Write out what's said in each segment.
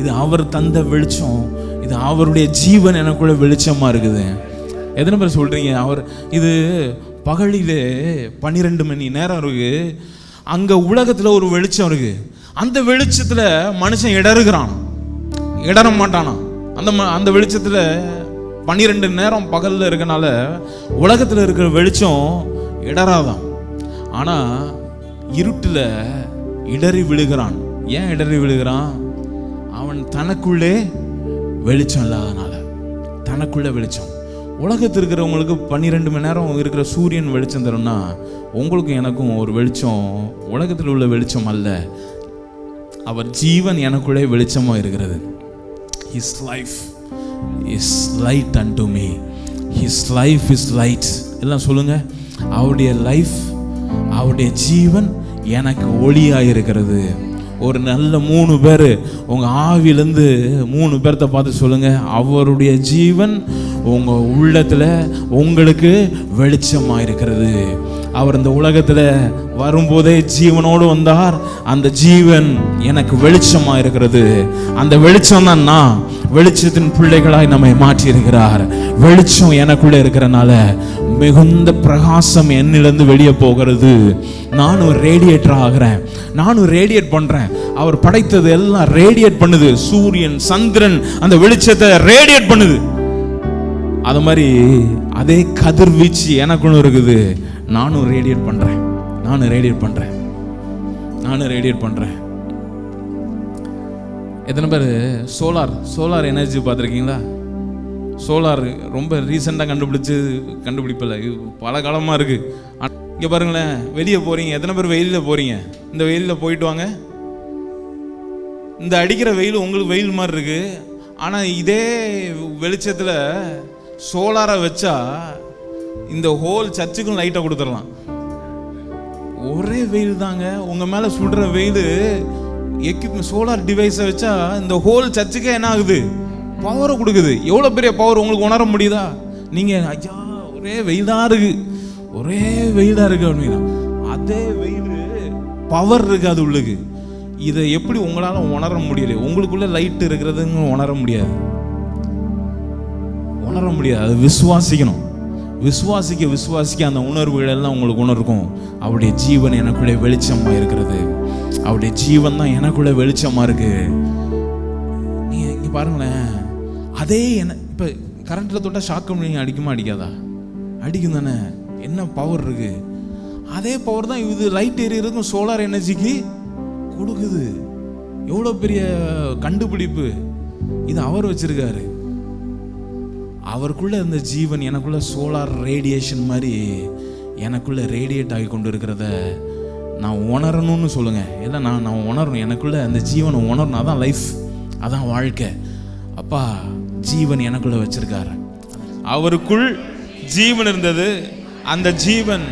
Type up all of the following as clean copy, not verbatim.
இது அவர் தந்த வெளிச்சம், இது அவருடைய ஜீவன் எனக்குள்ள வெளிச்சமா இருக்குது. எத்தனை பேர் சொல்றீங்க அவர் இது பகலிலே 12 மணி நேரம் இருக்கு, அங்க உலகத்துல ஒரு வெளிச்சம் இருக்கு, அந்த வெளிச்சத்துல மனுஷன் இடறுகிறான், இடற மாட்டானா? அந்த வெளிச்சத்துல 12 நேரம் பகல்ல இருக்கனால உலகத்துல இருக்கிற வெளிச்சம் இடராதான். ஆனா இருட்டுல இடறி விழுகிறான். ஏன் இடறி விழுகிறான்? அவன் தனக்குள்ளே வெளிச்சம் இல்லாதனால. தனக்குள்ள வெளிச்சம். உலகத்தில் இருக்கிறவங்களுக்கு 12 மணி நேரம் இருக்கிற சூரியன் வெளிச்சம் தரும்னா, உங்களுக்கும் எனக்கும் ஒரு வெளிச்சம் உலகத்தில் உள்ள வெளிச்சம் அல்ல, அவர் ஜீவன் எனக்குள்ளே வெளிச்சமா இருக்கிறது. His life is light unto me. His life is light. எல்லாம் சொல்லுங்க. அவருடைய லைஃப், அவருடைய ஜீவன் எனக்கு ஒளியாக இருக்கிறது. ஒரு நல்ல 3 பேர் உங்க ஆவியிலேருந்து 3 பேர்த்த பார்த்து சொல்லுங்க, அவருடைய ஜீவன் உங்க உள்ளத்துல உங்களுக்கு வெளிச்சமா இருக்கிறது. அவர் இந்த உலகத்துல வரும்போதே ஜீவனோடு வந்தார். அந்த ஜீவன் எனக்கு வெளிச்சமா இருக்கிறது. அந்த வெளிச்சம் தான் நான். வெளிச்சத்தின் பிள்ளைகளாய் நம்மை மாற்றி இருக்கிறார். வெளிச்சம் எனக்குள்ள இருக்கிறனால மிகுந்த பிரகாசம் என்னிலிருந்து வெளியே போகிறது. நானும் ரேடியேட்டர் ஆகிறேன், நானும் ரேடியேட் பண்றேன். அவர் படைத்தது எல்லாம் ரேடியேட் பண்ணுது. சூரியன், சந்திரன் அந்த வெளிச்சத்தை ரேடியேட் பண்ணுது. அது மாதிரி அதே கதிர்வீச்சு எனக்குள்ள இருக்குது. நானும் ரேடியேட் பண்றேன், நானும் ரேடியேட் பண்றேன், நானும் ரேடியேட் பண்றேன். எத்தனை பேர் சோலார் எனர்ஜி பார்த்துருக்கீங்களா? சோலார் ரொம்ப ரீசெண்டாக கண்டுபிடிப்பில்லை, பல காலமாக இருக்குது. இங்கே பாருங்களேன், வெளியே போகிறீங்க, எத்தனை பேர் வெயிலில் போகிறீங்க? இந்த வெயிலில் போயிட்டு வாங்க. இந்த அடிக்கிற வெயில் உங்களுக்கு வெயில் மாதிரி இருக்குது. ஆனால் இதே வெளிச்சத்தில் சோலாரை வச்சா இந்த ஹோல் சர்ச்சுக்கும் லைட்டை கொடுத்துடலாம். ஒரே வெயில் தாங்க, உங்கள் மேலே சுடுற வெயில். சோலார் டிவைஸை வச்சா இந்த ஹோல் சர்ச்சுக்கே என்ன ஆகுது? பவரை கொடுக்குது. எவ்வளோ பெரிய பவர் உங்களுக்கு உணர முடியுதா? நீங்கள் ஐயா ஒரே வெயிலாக இருக்கு, ஒரே வெயிலாக இருக்கு அப்படின்னா அதே வெயில் பவர் இருக்கு அது உள்ளுக்கு. இதை எப்படி உங்களால் உணர முடியல? உங்களுக்குள்ள லைட் இருக்கிறதுன்னு உணர முடியாது, உணர முடியாது. அது விசுவாசிக்கணும். விசுவாசிக்க அந்த உணர்வுகள் எல்லாம் உங்களுக்கு உணர்க்கும். அவருடைய ஜீவன் எனக்குள்ளே வெளிச்சமா இருக்கிறது. அவருடைய ஜீவன் தான் எனக்குள்ள வெளிச்சமா இருக்கு. நீங்க இங்க பாருங்களேன், அதே இப்ப கரண்ட்ல தொட்டா ஷாக்கு நீங்க அடிக்குமா அடிக்காதா? அடிக்கும் தானே. என்ன பவர் இருக்கு? அதே பவர் தான் இது லைட் எரியறதுக்கும் சோலார் எனர்ஜிக்கு கொடுக்குது. எவ்வளவு பெரிய கண்டுபிடிப்பு இது அவர் வச்சிருக்காரு. அவருக்குள்ள இந்த ஜீவன் எனக்குள்ள சோலார் ரேடியேஷன் மாதிரி எனக்குள்ள ரேடியேட் ஆகி கொண்டு இருக்கிறத நான் உணரணும்னு சொல்லுங்க. இல்லை நான் உணரணும், எனக்குள்ள அந்த ஜீவனை உணரணும். அதான் லைஃப், அதான் வாழ்க்கை. அப்பா ஜீவன் எனக்குள்ள வச்சிருக்காரு. அவருக்குள் ஜீவன் இருந்தது. அந்த ஜீவன்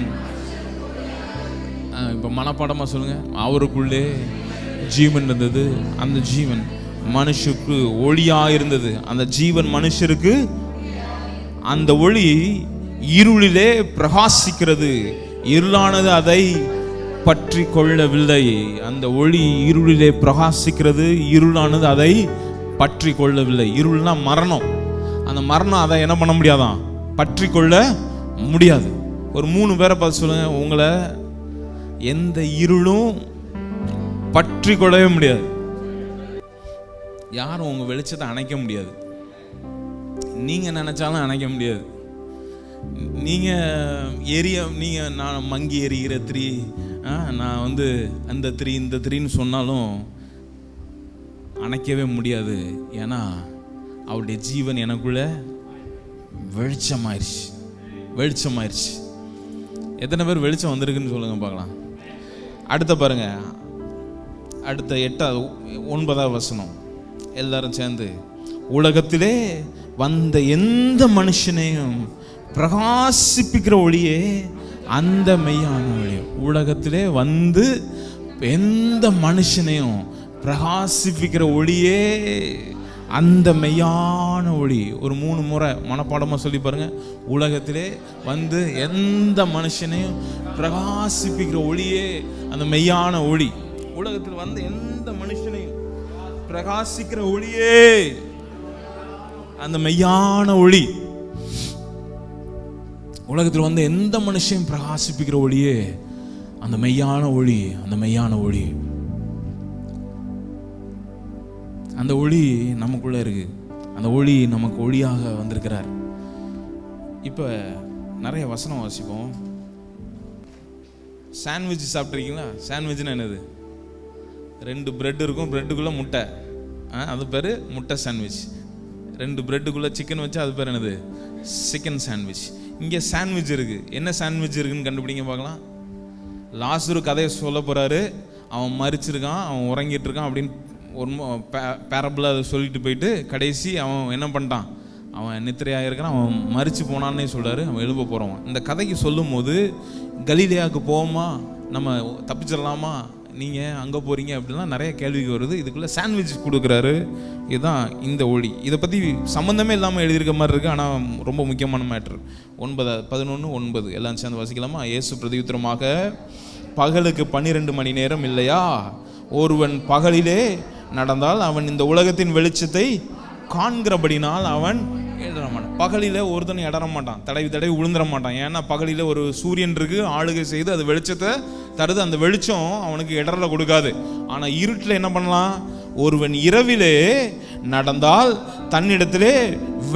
இப்போ மனப்பாடமாக சொல்லுங்க. அவருக்குள்ளே ஜீவன் இருந்தது. அந்த ஜீவன் மனுஷருக்கு ஒளியாக இருந்தது. அந்த ஜீவன் மனுஷருக்கு, அந்த ஒளி இருளிலே பிரகாசிக்கிறது, இருளானது அதை பற்றி கொள்ளவில்லை. அந்த ஒளி இருளிலே பிரகாசிக்கிறது, இருளானது அதை பற்றி கொள்ளவில்லை. இருள்னா மரணம். அந்த மரணம் அதை என்ன பண்ண முடியாதான்? பற்றி கொள்ள முடியாது. ஒரு 3 பேரை பார்த்து சொல்லுங்க, உங்களை எந்த இருளும் பற்றி கொள்ளவே முடியாது. யாரும் உங்க வெளிச்சத்தை அணைக்க முடியாது. நீங்க நினைச்சாலும் அணைக்க முடியாது. நீங்க நான் மங்கி எரிகிற திரி, நான் அந்த திரி இந்த திரின்னு சொன்னாலும் அணைக்கவே முடியாது. ஏன்னா அவருடைய ஜீவன் எனக்குள்ள வெளிச்சமாயிருச்சு. எத்தனை பேர் வெளிச்சம் வந்திருக்குன்னு சொல்லுங்க பார்க்கலாம். அடுத்த பாருங்க, அடுத்த 9வது வசனம். எல்லாரும் சேர்ந்து, உலகத்திலே வந்த எந்த மனுஷனையும் பிரகாசிப்பிக்கிற ஒளியே அந்த மெய்யான ஒளி. உலகத்திலே வந்து எந்த மனுஷனையும் பிரகாசிப்பிக்கிற ஒளியே அந்த மெய்யான ஒளி. ஒரு 3 முறை மனப்பாடமாக சொல்லி பாருங்க. உலகத்திலே வந்து எந்த மனுஷனையும் பிரகாசிப்பிக்கிற ஒளியே அந்த மெய்யான ஒளி. உலகத்தில் வந்து எந்த மனுஷனையும் பிரகாசிக்கிற ஒளியே, அந்த மெய்யான ஒளி. உலகத்தில் வந்து எந்த மனுஷன் பிரகாசிப்பிக்கிற ஒளியே அந்த மெய்யான ஒளி, அந்த மெய்யான ஒளி. அந்த ஒளி நமக்குள்ள இருக்கு. அந்த ஒளி நமக்கு ஒளியாக வந்திருக்கிறார். இப்போ நிறைய வசனம் வாசிப்போம். சாண்ட்விச் சாப்பிட்ருக்கீங்களா? சாண்ட்விச்னா என்னது? 2 பிரெட் இருக்கும், பிரெட்டுக்குள்ளே முட்டை, அது பேர் முட்டை சாண்ட்விச். 2 பிரெட்டுக்குள்ளே சிக்கன் வச்சு அது பேர் என்னது? Chicken sandwich. இங்கே சாண்ட்விச் இருக்குது. என்ன சாண்ட்விச் இருக்குன்னு கண்டுபிடிங்க பார்க்கலாம். லாசரு கதையை சொல்ல போகிறாரு. அவன் மரிச்சிருக்கான், அவன் உறங்கிட்டு இருக்கான் அப்படின்னு ஒரு பேரபிளாக அதை சொல்லிட்டு போயிட்டு கடைசி அவன் என்ன பண்ணிட்டான்? அவன் நித்திரையாக இருக்கிறான், அவன் மரிச்சு போனான்னே சொல்கிறாரு. அவன் எழும்ப போகிறவன். இந்த கதைக்கு சொல்லும் போது கலிலேயாவுக்கு போவோமா, நம்ம தப்பிச்சிடலாமா, நீங்கள் அங்கே போகிறீங்க அப்படின்லாம் நிறைய கேள்விக்கு வருது. இதுக்குள்ளே சாண்ட்விச் கொடுக்குறாரு. இதுதான் இந்த ஒளி. இதை பற்றி சம்மந்தமே இல்லாமல் எழுதியிருக்க மாதிரி இருக்குது, ஆனால் ரொம்ப முக்கியமான மேட்ரு. 11:9 எல்லாம் சேர்ந்து வாசிக்கலாமா? இயேசு பிரதியுத்தரமாக, பகலுக்கு 12 மணி நேரம் இல்லையா? ஒருவன் பகலிலே நடந்தால் அவன் இந்த உலகத்தின் வெளிச்சத்தை காண்கிறபடினால் அவன் இடற மாட்டான். பகலில் ஒருத்தனை இடற மாட்டான், தடவி விழுந்துட மாட்டான். ஏன்னா பகலில் ஒரு சூரியன் இருக்கு, ஆளுகை செய்து அது வெளிச்சத்தை தருது. அந்த வெளிச்சம் அவனுக்கு இடறல கொடுக்காது. ஆனால் இருட்டில் என்ன பண்ணலாம்? ஒருவன் இரவிலே நடந்தால் தன்னிடத்திலே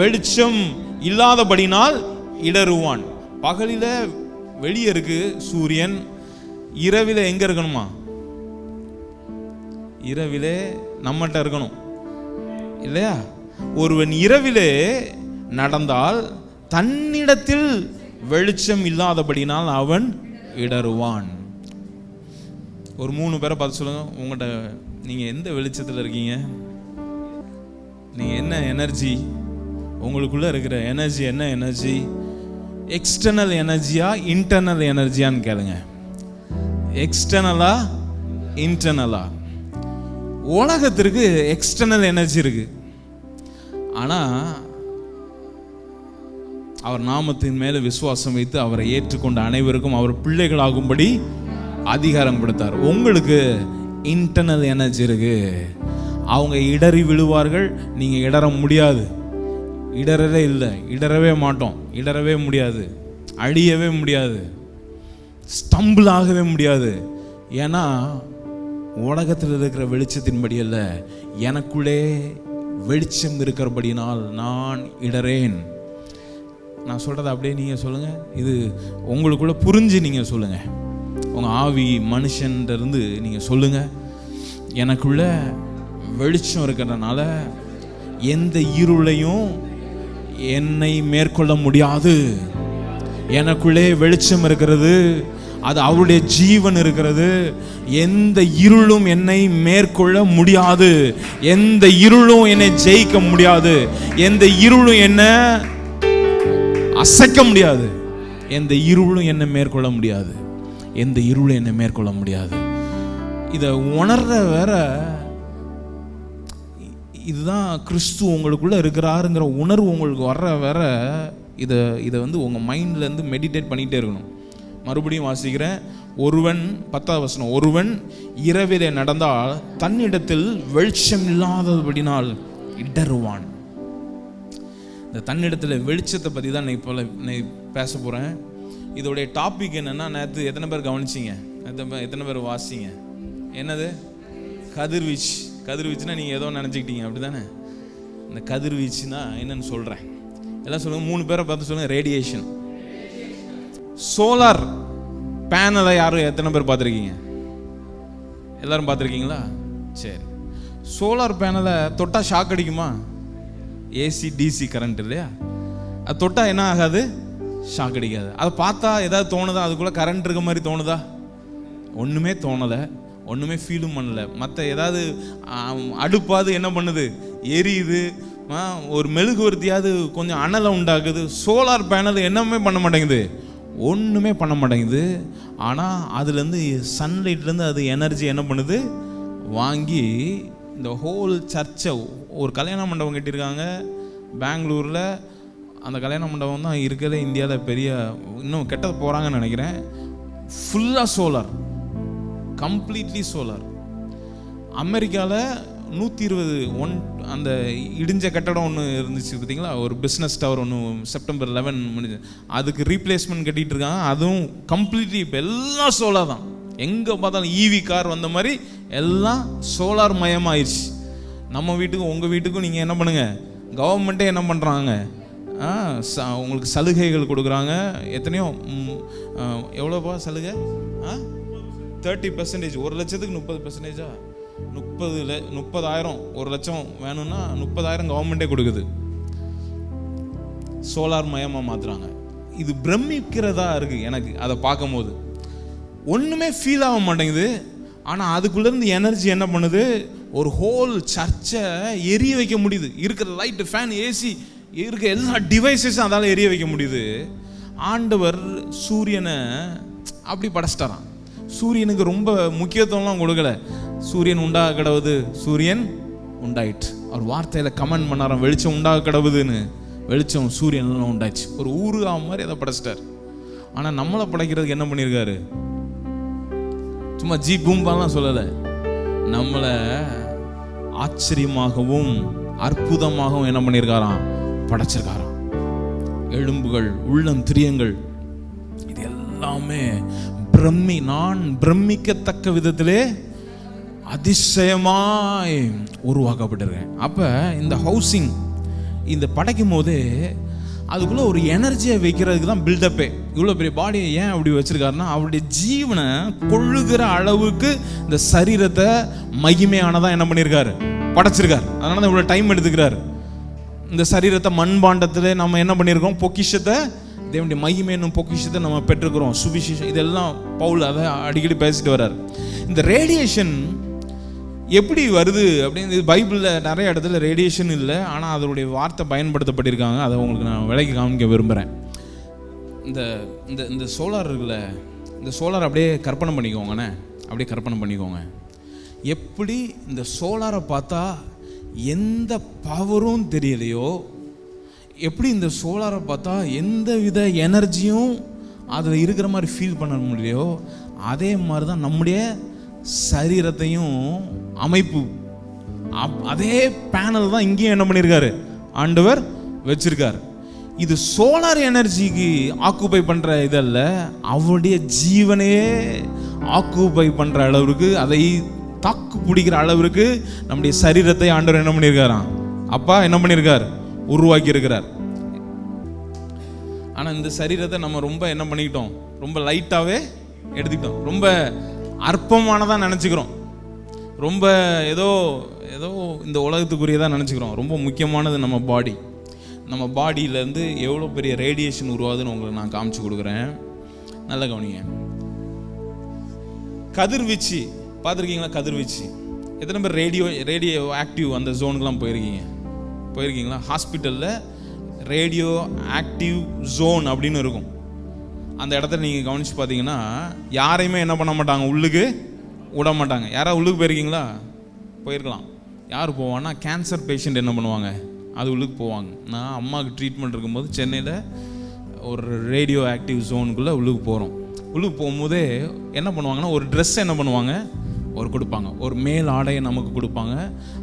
வெளிச்சம் இல்லாதபடினால் இடறுவான். பகலில் வெளியே இருக்கு சூரியன், இரவிலே எங்க இருக்கணுமா? இரவிலே நம்மகிட்ட இருக்கணும் இல்லையா? ஒருவன் இரவிலே நடந்தால் தன்னிடத்தில் வெளிச்சம் இல்லாதபடினால் அவன் இடறுவான். ஒரு 3 பேரை பார்த்து சொல்லுங்க, உங்கள்கிட்ட நீங்க எந்த வெளிச்சத்தில் இருக்கீங்க? நீங்க என்ன எனர்ஜி? உங்களுக்குள்ள இருக்கிற எனர்ஜி என்ன எனர்ஜி? எக்ஸ்டர்னல் எனர்ஜியா இன்டர்னல் எனர்ஜியான்னு கேளுங்க. எக்ஸ்டர்னலா இன்டர்னலா? உலகத்திற்கு எக்ஸ்டர்னல் எனர்ஜி இருக்கு. ஆனா அவர் நாமத்தின் மேல விசுவாசம் வைத்து அவரை ஏற்றுக்கொண்ட அனைவருக்கும் அவர் பிள்ளைகளாகும்படி அதிகாரம் கொடுத்தார். உங்களுக்கு இன்டர்னல் எனர்ஜி இருக்கு. அவங்க இடறி விழுவார்கள், நீங்க இடற முடியாது. இடறவே இல்லை, இடறவே மாட்டோம், இடறவே முடியாது, அழியவே முடியாது, ஸ்டம்பிள் ஆகவே முடியாது. ஏன்னா உலகத்தில் இருக்கிற வெளிச்சத்தின்படி அல்ல, எனக்குள்ளே வெளிச்சம் இருக்கிறபடினால் நான் இடறேன். நான் சொல்றதை அப்படியே நீங்க சொல்லுங்க. இது உங்களுக்குள்ள புரிஞ்சு நீங்க சொல்லுங்க. உங்க ஆவி மனுஷன்றது நீங்க சொல்லுங்க. எனக்குள்ள வெளிச்சம் இருக்கிறதுனால எந்த இருளையும் என்னை மேற்கொள்ள முடியாது. எனக்குள்ளே வெளிச்சம் இருக்கிறது, அது அவருடைய ஜீவன் இருக்கிறது. எந்த இருளும் என்னை மேற்கொள்ள முடியாது. எந்த இருளும் என்னை ஜெயிக்க முடியாது. எந்த இருளும் என்ன அசைக்க முடியாது. எந்த இருளும் என்னை மேற்கொள்ள முடியாது. எந்த இருளும் என்னை மேற்கொள்ள முடியாது. இதை உணர்ற வேற, இதுதான் கிறிஸ்து உங்களுக்குள்ள இருக்கிறாருங்கிற உணர்வு உங்களுக்கு வர்ற வேற, இதை வந்து உங்க மைண்ட்ல இருந்து மெடிடேட் பண்ணிட்டே இருக்கணும். மறுபடியும் வாசிக்கிறேன். ஒருவன் 10வது வசனம், ஒருவன் இரவிலே நடந்தால் தன்னிடத்தில் வெளிச்சம் இல்லாதபடினால் இடறுவான். இந்த தன்னிடத்தில் வெளிச்சத்தை பற்றி தான் நான் பேச போகிறேன். இதோடைய டாபிக் என்னன்னா, நேற்று எத்தனை பேர் கவனிச்சிங்க? எத்தனை பேர் வாசிங்க? என்னது? கதிர்வீச்சு. கதிர்வீச்சுன்னா நீங்கள் ஏதோ நினச்சிக்கிட்டீங்க அப்படி தானே? இந்த கதிர்வீச்சுன்னா என்னன்னு சொல்கிறேன். எல்லாம் சொல்லுங்க. 3 பேரை பார்த்து சொல்லுங்க. ரேடியேஷன். சோலார் பேனலை யாரும் எத்தனை பேர் பார்த்துருக்கீங்க? எல்லாரும் பார்த்துருக்கீங்களா? சரி. சோலார் பேனலை தொட்டா ஷாக் அடிக்குமா? ஏசி டிசி கரண்ட் இல்லையா? அது தொட்டா என்ன ஆகாது? ஷாக் அடிக்காது. அதை பார்த்தா ஏதாவது தோணுதா? அதுக்குள்ள கரண்ட் இருக்க மாதிரி தோணுதா? ஒன்றுமே தோணலை, ஒன்றுமே ஃபீலும் பண்ணலை. மற்ற ஏதாவது அடுப்பாது என்ன பண்ணுது? எரியுது. ஒரு மெழுகுவர்த்தியாவது கொஞ்சம் அனலை உண்டாக்குது. சோலார் பேனல் என்னமே பண்ண மாட்டேங்குது, ஒன்றுமே பண்ண மாட்டேங்குது. ஆனால் அதுலேருந்து சன்லைட்லேருந்து அது எனர்ஜி என்ன பண்ணுது? வாங்கி இந்த ஹோல் சர்ச்சை, ஒரு கல்யாண மண்டபம் கட்டியிருக்காங்க பெங்களூரில். அந்த கல்யாண மண்டபம் தான் இருக்கிற இந்தியாவில் பெரிய, இன்னும் கெட்ட போகிறாங்கன்னு நினைக்கிறேன். ஃபுல்லாக சோலார், கம்ப்ளீட்லி சோலார். அமெரிக்காவில் 120 அந்த இடிஞ்ச கட்டடம் ஒன்று இருந்துச்சு பார்த்தீங்களா, ஒரு பிஸ்னஸ் டவர் ஒன்று செப்டம்பர் 11 முடிஞ்சு, அதுக்கு ரீப்ளேஸ்மெண்ட் கட்டிகிட்டு இருக்காங்க. அதுவும் கம்ப்ளீட்லி இப்போ எல்லாம் சோலார் தான். எங்கே பார்த்தாலும் ஈவி கார் வந்த மாதிரி எல்லாம் சோலார் மயமாயிடுச்சு. நம்ம வீட்டுக்கும் உங்கள் வீட்டுக்கும் நீங்கள் என்ன பண்ணுங்கள், கவர்மெண்ட்டே என்ன பண்ணுறாங்க, உங்களுக்கு சலுகைகள் கொடுக்குறாங்க. எத்தனையோ எவ்வளோப்பா சலுகை? 30%. 1 லட்சத்துக்கு 30%. 30,000 1 லட்சம் வேணும்னா 30,000 கவர்மெண்ட்டே கொடுக்குது. சோலார் மயமாக மாற்றுறாங்க. இது பிரமிக்கிறதா இருக்குது எனக்கு அதை பார்க்கும் போது. ஒன்றுமே ஃபீல் ஆக மாட்டேங்குது. ஆனால் அதுக்குள்ளேருந்து எனர்ஜி என்ன பண்ணுது, ஒரு ஹோல் சர்ச்சை எரிய வைக்க முடியுது. இருக்கிற லைட்டு, ஃபேன், ஏசி, இருக்க எல்லா டிவைசஸும் அதால் எரிய வைக்க முடியுது. ஆண்டவர் சூரியனை அப்படி படைச்சிட்டாராம். சூரியனுக்கு ரொம்ப முக்கியத்துவம்லாம் கொடுக்கல. சூரியன் உண்டாக கிடவுது, சூரியன் உண்டாயிட்டு. அவர் வார்த்தையில் கமெண்ட் பண்ணாராம், வெளிச்சம் உண்டாக கிடவுதுன்னு. வெளிச்சம் சூரியன்லாம் உண்டாச்சு. ஒரு ஊருகா மாதிரி அதை படைச்சிட்டார். ஆனால் நம்மளை படைக்கிறதுக்கு என்ன பண்ணியிருக்காரு, சும்மா ஜி பூம்பாலாம் சொல்லலை, நம்மளை ஆச்சரியமாகவும் அற்புதமாகவும் என்ன பண்ணியிருக்காராம், படைச்சிருக்காராம். எலும்புகள், உள்ளம், திரியங்கள், இது எல்லாமே நான் பிரமிக்கத்தக்க விதத்திலே அதிசயமாய் உருவாக்கப்பட்டிருக்கேன். அப்போ இந்த ஹவுசிங் இந்த படைக்கும் போது அதுக்குள்ளே ஒரு எனர்ஜியை வைக்கிறதுக்கு தான் பில்டப்பே. இவ்வளோ பெரிய பாடியை ஏன் அப்படி வச்சிருக்காருன்னா, அவருடைய ஜீவனை கொள்ளுகிற அளவுக்கு இந்த சரீரத்தை மகிமையானதான் என்ன பண்ணியிருக்காரு, படைச்சிருக்காரு. அதனால தான் இவ்வளோ டைம் எடுத்துக்கிறாரு. இந்த சரீரத்தை மண்பாண்டத்தில் நம்ம என்ன பண்ணியிருக்கோம், பொக்கிஷத்தை, தேவனுடைய மகிமை என்னும் பொக்கிஷத்தை நம்ம பெற்றுக்கிறோம். சுவிசேஷம், இதெல்லாம் பவுல் அதை அடிக்கடி பேசிட்டு வர்றார். இந்த ரேடியேஷன் எப்படி வருது அப்படின்னு பைபிளில் நிறைய இடத்துல ரேடியேஷன் இல்லை, ஆனால் அதனுடைய வார்த்தை பயன்படுத்தப்பட்டிருக்காங்க. அதை உங்களுக்கு நான் விலைக்கு காமிக்க விரும்புகிறேன். இந்த இந்த இந்த சோலார் இருக்குல்ல, இந்த சோலார் அப்படியே கற்பனை பண்ணிக்கோங்கண்ணே, அப்படியே கற்பனை பண்ணிக்கோங்க. எப்படி இந்த சோலாரை பார்த்தா எந்த பவரும் தெரியலையோ, எப்படி இந்த சோலாரை பார்த்தா எந்த வித எனர்ஜியும் அதில் இருக்கிற மாதிரி ஃபீல் பண்ண முடியலையோ, அதே மாதிரி தான் நம்முடைய சரீரத்தையும் அமைப்பு, அதே பேனல் தான் இங்கேயும் என்ன பண்ணியிருக்காரு, ஆண்டவர் வச்சிருக்காரு. இது சோலார் எனர்ஜிக்கு ஆக்குபை பண்ணுற இதல்ல, அவருடைய ஜீவனையே ஆக்குபை பண்ணுற அளவுக்கு, அதை தாக்கு பிடிக்கிற அளவிற்கு நம்முடைய சரீரத்தை ஆண்டவர் என்ன பண்ணியிருக்காராம், அப்பா என்ன பண்ணியிருக்கார், உருவாக்கி இருக்கிறார். ஆனால் இந்த சரீரத்தை நம்ம ரொம்ப என்ன பண்ணிக்கிட்டோம், ரொம்ப லைட்டாகவே எடுத்துக்கிட்டோம், ரொம்ப அற்பமானதாக நினச்சிக்கிறோம், ரொம்ப ஏதோ ஏதோ இந்த உலகத்துக்குரியதாக நினச்சிக்கிறோம். ரொம்ப முக்கியமானது நம்ம பாடி. நம்ம பாடியிலேருந்து எவ்வளோ பெரிய ரேடியேஷன் உருவாதுன்னு உங்களுக்கு நான் காமிச்சு கொடுக்குறேன். நல்ல கவனிங்க. கதிர்வீச்சு பார்த்துருக்கீங்களா? கதிர்வீச்சு எத்தனை பேர் ரேடியோ ஆக்டிவ் அந்த ஜோனுக்கெலாம் போயிருக்கீங்களா? ஹாஸ்பிட்டலில் ரேடியோ ஆக்டிவ் ஜோன் அப்படின்னு இருக்கும். அந்த இடத்துல நீங்கள் கவனித்து பார்த்தீங்கன்னா யாரையுமே என்ன பண்ண மாட்டாங்க, உள்ளுக்கு விட மாட்டாங்க. யாராவது உள்ளுக்கு போயிருக்கீங்களா? போயிருக்கலாம். யார் போவான்னா, கேன்சர் பேஷண்ட் என்ன பண்ணுவாங்க, அது உள்ளுக்கு போவாங்க. நான் அம்மாவுக்கு ட்ரீட்மெண்ட் இருக்கும்போது சென்னையில் ஒரு ரேடியோ ஆக்டிவ் ஜோனுக்குள்ளே உள்ளுக்கு போகிறோம். உள்ளுக்கு போகும்போதே என்ன பண்ணுவாங்கன்னா, ஒரு ட்ரெஸ் என்ன பண்ணுவாங்க, ஒரு கொடுப்பாங்க, ஒரு மேல் ஆடையை நமக்கு கொடுப்பாங்க.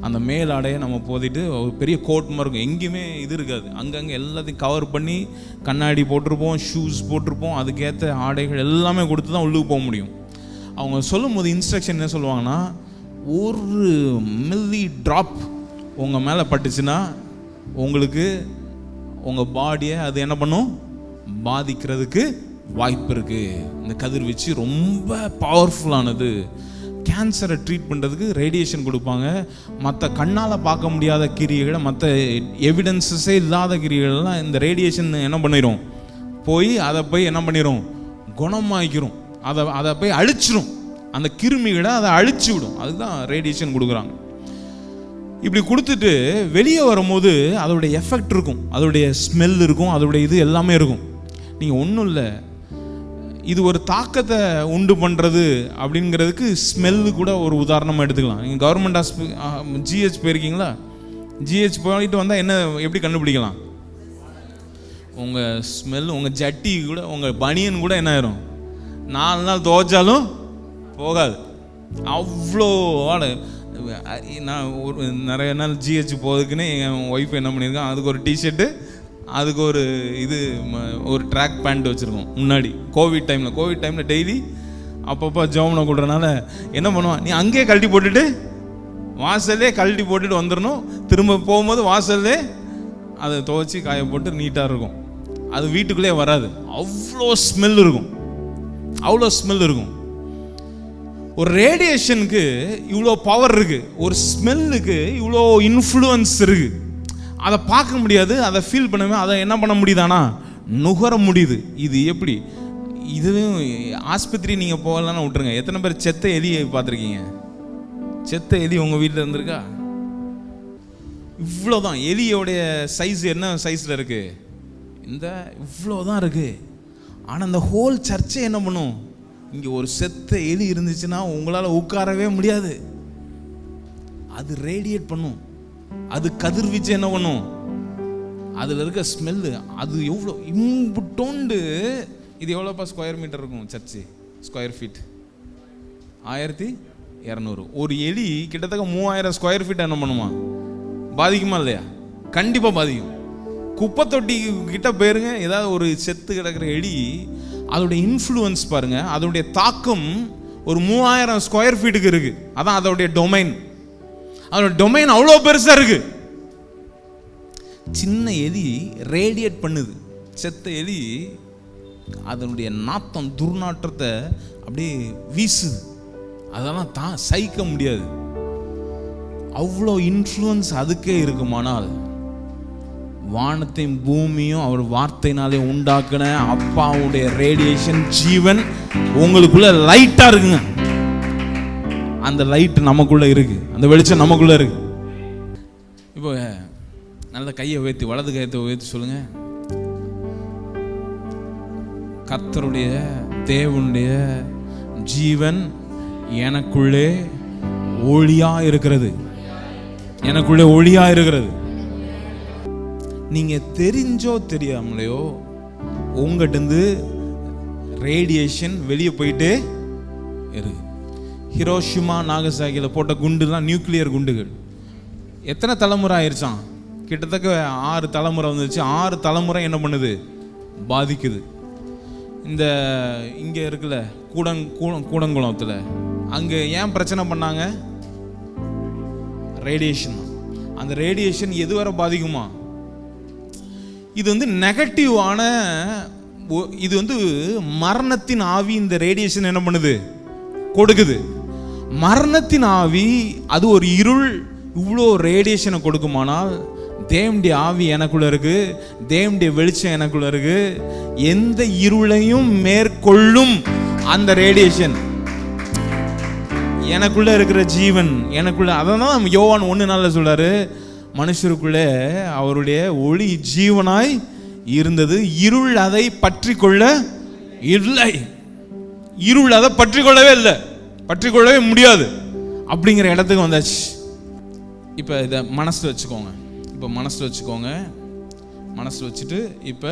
அந்த மேல் ஆடையை நம்ம போதிட்டு ஒரு பெரிய கோட் மாதிரி இருக்கும், எங்கேயுமே இது இருக்காது, அங்கங்கே எல்லாத்தையும் கவர் பண்ணி கண்ணாடி போட்டிருப்போம், ஷூஸ் போட்டிருப்போம், அதுக்கேற்ற ஆடைகள் எல்லாமே கொடுத்து தான் உள்ளுக்கு போக முடியும். அவங்க சொல்லும் போது இன்ஸ்ட்ரக்ஷன் என்ன சொல்லுவாங்கன்னா, ஒரு மில்லி ட்ராப் உங்கள் மேலே பட்டுச்சுன்னா உங்களுக்கு உங்கள் பாடியை அது என்ன பண்ணும், பாதிக்கிறதுக்கு வாய்ப்பு இருக்குது. இந்த கதிர்வீச்சு ரொம்ப பவர்ஃபுல்லானது. கேன்சரை ட்ரீட் பண்ணுறதுக்கு ரேடியேஷன் கொடுப்பாங்க. மற்ற கண்ணால் பார்க்க முடியாத கிரியைகளை, மற்ற எவிடன்ஸஸே இல்லாத கிரியைகள்லாம் இந்த ரேடியேஷன் என்ன பண்ணிடும், போய் அதை போய் என்ன பண்ணிடும், குணமாக்கிரும். அதை போய் அழிச்சிடும். அந்த கிருமிகளை அதை அழிச்சு விடும். அதுதான் ரேடியேஷன் கொடுக்குறாங்க. இப்படி கொடுத்துட்டு வெளியே வரும்போது அதோடைய எஃபெக்ட் இருக்கும், அதோடைய ஸ்மெல் இருக்கும், அதோடைய இது எல்லாமே இருக்கும். நீங்கள் ஒன்றும் இல்லை, இது ஒரு தாக்கத்தை உண்டு பண்ணுறது அப்படிங்கிறதுக்கு ஸ்மெல்லு கூட ஒரு உதாரணமாக எடுத்துக்கலாம். நீங்கள் கவர்மெண்ட் ஜிஹெச் போயிருக்கீங்களா? ஜிஹெச் போயிட்டு வந்தால் என்ன எப்படி கண்டுபிடிக்கலாம், உங்கள் ஸ்மெல், உங்கள் ஜட்டி கூட, உங்கள் பனியன் கூட என்ன ஆயிரும், 4 நாள் துவைச்சாலும் போகாது. அவ்வளோ நான் நிறைய நாள் ஜிஹெச் போகிறதுக்குன்னு என் ஒய்ஃப் என்ன பண்ணியிருக்கான், அதுக்கு ஒரு டிஷர்ட்டு, அதுக்கு ஒரு ஒரு ட்ராக் பேண்ட் வச்சுருக்கோம். முன்னாடி கோவிட் டைமில் டெய்லி அப்பப்போ ஜோமனை கொடுறனால என்ன பண்ணுவான், நீ அங்கேயே கழட்டி போட்டுட்டு வாசல்லே கழட்டி போட்டுட்டு வந்துடணும். திரும்ப போகும்போது வாசல்லே அதை துவைச்சி காய போட்டு நீட்டாக இருக்கும். அது வீட்டுக்குள்ளே வராது, அவ்வளோ ஸ்மெல் இருக்கும். ஒரு ரேடியேஷனுக்கு இவ்வளோ பவர் இருக்குது, ஒரு ஸ்மெல்லுக்கு இவ்வளோ இன்ஃப்ளூயன்ஸ் இருக்குது. அதை பார்க்க முடியாது, அதை ஃபீல் பண்ணவே, அதை என்ன பண்ண முடியுதானா நுகர முடியுது. இது எப்படி? இதுவும் ஆஸ்பத்திரி நீங்கள் போகலான்னு விட்டுருங்க. எத்தனை பேர் செத்த எலியை பார்த்துருக்கீங்க? செத்த எலி உங்கள் வீட்டில் இருந்திருக்கா? இவ்வளோதான். எலியோடைய சைஸ் என்ன சைஸில் இருக்குது? இந்த இவ்வளோதான் இருக்குது. ஆனால் இந்த ஹோல் சர்ச்சை என்ன பண்ணும், இங்கே ஒரு செத்த எலி இருந்துச்சுன்னா உங்களால் உட்காரவே முடியாது. அது ரேடியேட் பண்ணும், அது கதிர்வீச்சு என்ன பண்ணும், அதில் இருக்க ஸ்மெல்லு. அது எவ்வளோ இம்புட்டோண்டு. இது எவ்வளோப்பா ஸ்கொயர் மீட்டர் இருக்கும் சர்ச்சு? Square feet 1200. ஒரு எலி கிட்டத்தட்ட 3000 ஸ்கொயர் ஃபீட் என்ன பண்ணுமா? பாதிக்குமா இல்லையா? கண்டிப்பாக பாதிக்கும். குப்பை தொட்டி கிட்ட போயிருங்க, ஏதாவது ஒரு செத்து கிடக்கிற எலி, அதோடைய இன்ஃப்ளூயன்ஸ் பாருங்க, அதோடைய தாக்கம் ஒரு 3000 ஸ்கொயர் ஃபீட்டுக்கு இருக்கு. அதான் அதோடைய டொமைன். அதோட டொமைன் அவ்வளோ பெருசா இருக்கு. சின்ன எலி ரேடியேட் பண்ணுது. செத்த எலி அதனுடைய நாத்தம், துர்நாற்றத்தை அப்படியே வீசுது. அதெல்லாம் தான் சகிக்க முடியாது. அவ்வளோ இன்ஃப்ளூயன்ஸ் அதுக்கே இருக்குமானால், வானத்தையும் பூமியும் அவர் வார்த்தையினாலே உண்டாக்குன அப்பாவுடைய ரேடியேஷன் ஜீவன் உங்களுக்குள்ள லைட்டா இருக்குங்க. அந்த லைட் நமக்குள்ள இருக்கு, அந்த வெளிச்சம் நமக்குள்ள இருக்கு. இப்போ நல்ல கையை உயர்த்தி, வலது கையத்தை உயர்த்தி சொல்லுங்க, கர்த்தருடைய தேவனுடைய ஜீவன் எனக்குள்ளே ஒளியா இருக்கிறது. எனக்குள்ளே ஒளியா இருக்கிறது. நீங்க தெரிஞ்சோ தெரியாமலையோ உங்ககிட்ட ரேடியேஷன் வெளியே போயிட்டே இருக்கு. ஹிரோஷிமா நாகசாகில போட்ட குண்டுலாம் நியூக்ளியர் குண்டுகள். எத்தனை தலைமுறை ஆயிடுச்சான்? கிட்டத்தட்ட 6 தலைமுறை வந்துச்சு. 6 தலைமுறை என்ன பண்ணுது? பாதிக்குது. இந்த இங்கே இருக்குல்ல கூடங்குளத்தில், அங்கே ஏன் பிரச்சனை பண்ணாங்க? ரேடியேஷன். அந்த ரேடியேஷன் எதுவரை பாதிக்குமா? இது நெகட்டிவான, இது மரணத்தின் ஆவி. இந்த ரேடியேஷன் என்ன பண்ணுது? கொடுக்குது. மரணத்தின் ஆவி அது ஒரு இருள். இவ்வளோ ரேடியேஷனை கொடுக்குமானால், தேவனுடைய ஆவி எனக்குள்ள இருக்கு, தேவனுடைய வெளிச்சம் எனக்குள்ள இருக்கு. எந்த இருளையும் மேற்கொள்ளும் அந்த ரேடியேஷன் எனக்குள்ள இருக்கிற ஜீவன் எனக்குள்ள. அதான் யோவான் 1:4 சொல்றாரு, மனுஷருக்குள்ளே அவருடைய ஒளி ஜீவனாய் இருந்தது, இருள் அதை பற்றி கொள்ள இல்லை. இருள் அதை பற்றி கொள்ளவே இல்லை, பற்றி கொள்ளவே முடியாது. அப்படிங்கிற இடத்துக்கு வந்தாச்சு. இப்போ இதை மனசில் வச்சுக்கோங்க. இப்போ மனசில் வச்சுக்கோங்க. மனசில் வச்சுட்டு இப்போ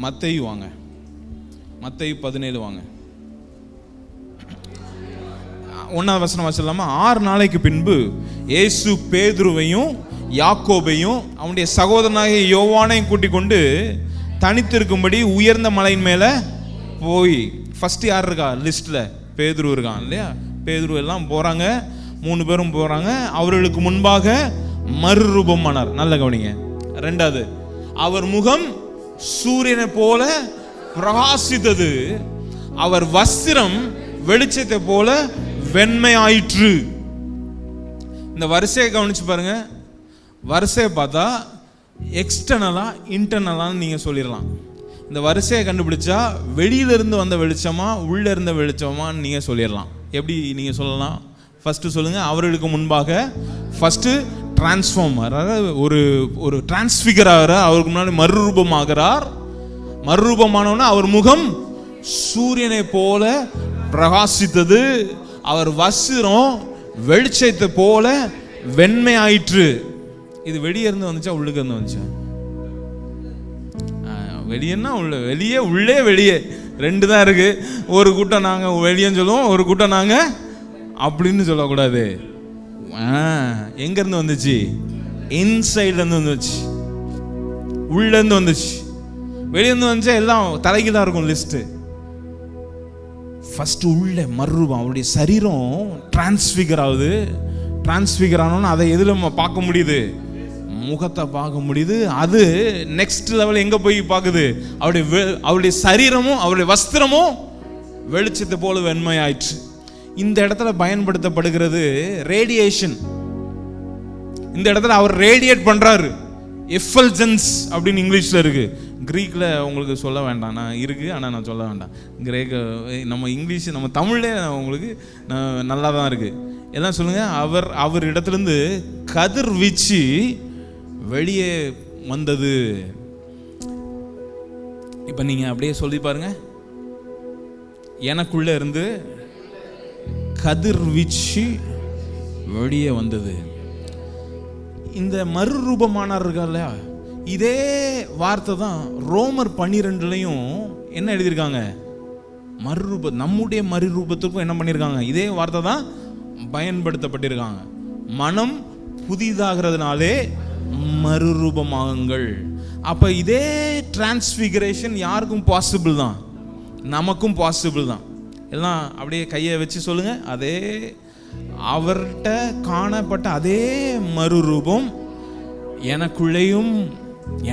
மத்தேயு வாங்க. மத்தேயு 17 வாங்க. 1ஆவது வசனம் வாசிக்கலாமா? 6 நாளைக்கு பின்பு இயேசு பேதுருவையும் யாக்கோபையும் அவனுடைய சகோதரனாகிய யோவானையும் கூட்டிக் கொண்டு தனித்திருக்கும்படி உயர்ந்த மலையின் மேலே போய், ஃபர்ஸ்ட் யார் இருக்கா லிஸ்ட்ல? பேதுரு இருக்கான் இல்லையா? பேதுரு எல்லாம் போறாங்க, 3 பேரும் போறாங்க. அவர்களுக்கு முன்பாக மறுரூபமானார். நல்ல கவனிங்க. 2வது, அவர் முகம் சூரியனை போல பிரகாசித்தது, அவர் வஸ்திரம் வெளிச்சத்தை போல வெண்மையாயிற்று. இந்த வரிசையை கவனிச்சு பாருங்க. வரிசையை பார்த்தா எக்ஸ்டர்னலா இன்டர்னலான்னு நீங்க சொல்லிடலாம். இந்த வரிசையை கண்டுபிடிச்சா வெளியிலிருந்து வந்த வெளிச்சமா உள்ள இருந்த வெளிச்சமான்னு நீங்க சொல்லிடலாம். எப்படி நீங்க சொல்லலாம்? ஃபர்ஸ்ட் சொல்லுங்க, அவர்களுக்கு முன்பாக. ஃபர்ஸ்ட் டிரான்ஸ்ஃபார்மர், அதாவது ஒரு டிரான்ஸ்ஃபிகர் ஆகிறார். அவருக்கு முன்னாடி மறுரூபமாகிறார். மறுரூபமானவன அவர் முகம் சூரியனை போல பிரகாசித்தது, அவர் வஸ்திரம் வெளிச்சத்தை போல வெண்மையாயிற்று. இது வெளியே இருந்து வந்துச்சா உள்ளுக்கு இருந்து வந்துச்சா? வெளியேன்னா உள்ள, வெளியே உள்ளே வெளியே 2 தான் இருக்கு. ஒரு கூட்டம் நாங்கள் வெளியேன்னு சொல்லுவோம், ஒரு கூட்டம் நாங்கள் அப்படின்னு சொல்லக்கூடாது. எங்க இருந்து வந்துச்சு? இன்சைட்ல இருந்து வந்துச்சு, உள்ள இருந்து வந்துச்சு. வெளியிருந்து வந்துச்சா எல்லாம் தலைகீழா இருக்கும் லிஸ்ட். ஃபர்ஸ்ட் உள்ள மறுரூபம், அவருடைய சரீரம் டிரான்ஸ்ஃபிகர் ஆகுது. டிரான்ஸ்ஃபிகர் ஆனோன்னு அதை எதுல பார்க்க முடியுது? முகத்தை பார்க்க முடியுது. அது நெக்ஸ்ட் லெவல் எங்க போய் பார்க்குது? அவருடைய சரீரமும் அவருடைய வஸ்திரமும் வெளிச்சத்தை போல வெண்மையாயிற்று. இந்த இடத்துல பயன்படுத்தப்படுகிறது ரேடியேஷன். இந்த இடத்துல அவர் ரேடியேட் பண்றாரு. எஃபல்ஜன்ஸ் அப்படின்னு இங்கிலீஷ்ல இருக்கு. கிரீக்ல உங்களுக்கு சொல்ல வேண்டாம், நான் இருக்கு, ஆனால் நான் சொல்ல வேண்டாம். கிரேக்க நம்ம இங்கிலீஷ் நம்ம தமிழ்லே உங்களுக்கு நல்லா தான் இருக்கு. எல்லாம் சொல்லுங்க. அவர் இடத்துலேருந்து கதிர்வீச்சு வெளியே வந்தது. இப்போ நீங்க அப்படியே சொல்லி பாருங்க, எனக்குள்ள இருந்து கதிர்வீச்சு வெளியே வந்தது. இந்த மறுரூபமானார்கள், இதே வார்த்தை தான் ரோமர் 12லையும் என்ன எழுதியிருக்காங்க? மறுரூப, நம்முடைய மறுரூபத்துக்கும் என்ன பண்ணியிருக்காங்க? இதே வார்த்தை தான் பயன்படுத்தப்பட்டிருக்காங்க. மனம் புதிதாகிறதுனாலே மறுரூபமாகுங்கள். அப்ப இதே டிரான்ஸ்பிகரேஷன் யாருக்கும் பாசிபிள் தான், நமக்கும் பாசிபிள் தான். எல்லாம் அப்படியே கையை வச்சு சொல்லுங்க, அதே அவர்கிட்ட காணப்பட்ட அதே மறுரூபம்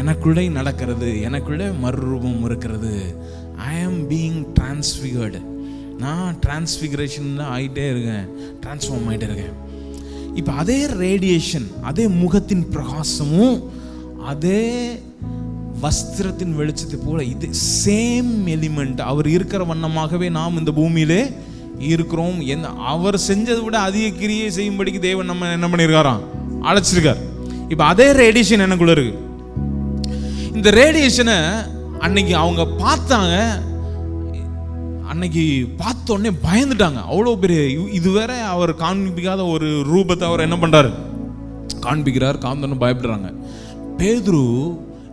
எனக்குள்ளே நடக்கிறது, எனக்குள்ளே மறுரூபம் இருக்கிறது. ஐ ஆம் பீயிங் டிரான்ஸ்ஃபிகர்டு. நான் டிரான்ஸ்ஃபிகரேஷன் ஆகிட்டே இருக்கேன், டிரான்ஸ்ஃபார்ம் ஆகிட்டே இருக்கேன். இப்போ அதே ரேடியேஷன், அதே முகத்தின் பிரகாசமும் அதே வஸ்திரத்தின் வெளிச்சத்தை போல இது சேம் எலிமெண்ட். அவர் இருக்கிற வண்ணமாகவே நாம் இந்த பூமியிலே இருக்கிறோம். அவர் செஞ்சதை விட அதிக கிரியை செய்யும்படிக்கு தேவன் நம்ம என்ன பண்ணியிருக்காராம்? அழைச்சிருக்கார். இப்போ அதே ரேடியேஷன் எனக்குள்ள இருக்கு. இந்த ரேடியேஷனை அன்னைக்கு அவங்க பார்த்தாங்க. அன்னைக்கு பார்த்த உடனே பயந்துட்டாங்க. அவ்வளோ பெரிய, இதுவரை அவர் காண்பிக்காத ஒரு ரூபத்தை அவர் என்ன பண்றாரு? காண்பிக்கிறார். காந்தன்னு பயப்படுறாங்க. பேதுரு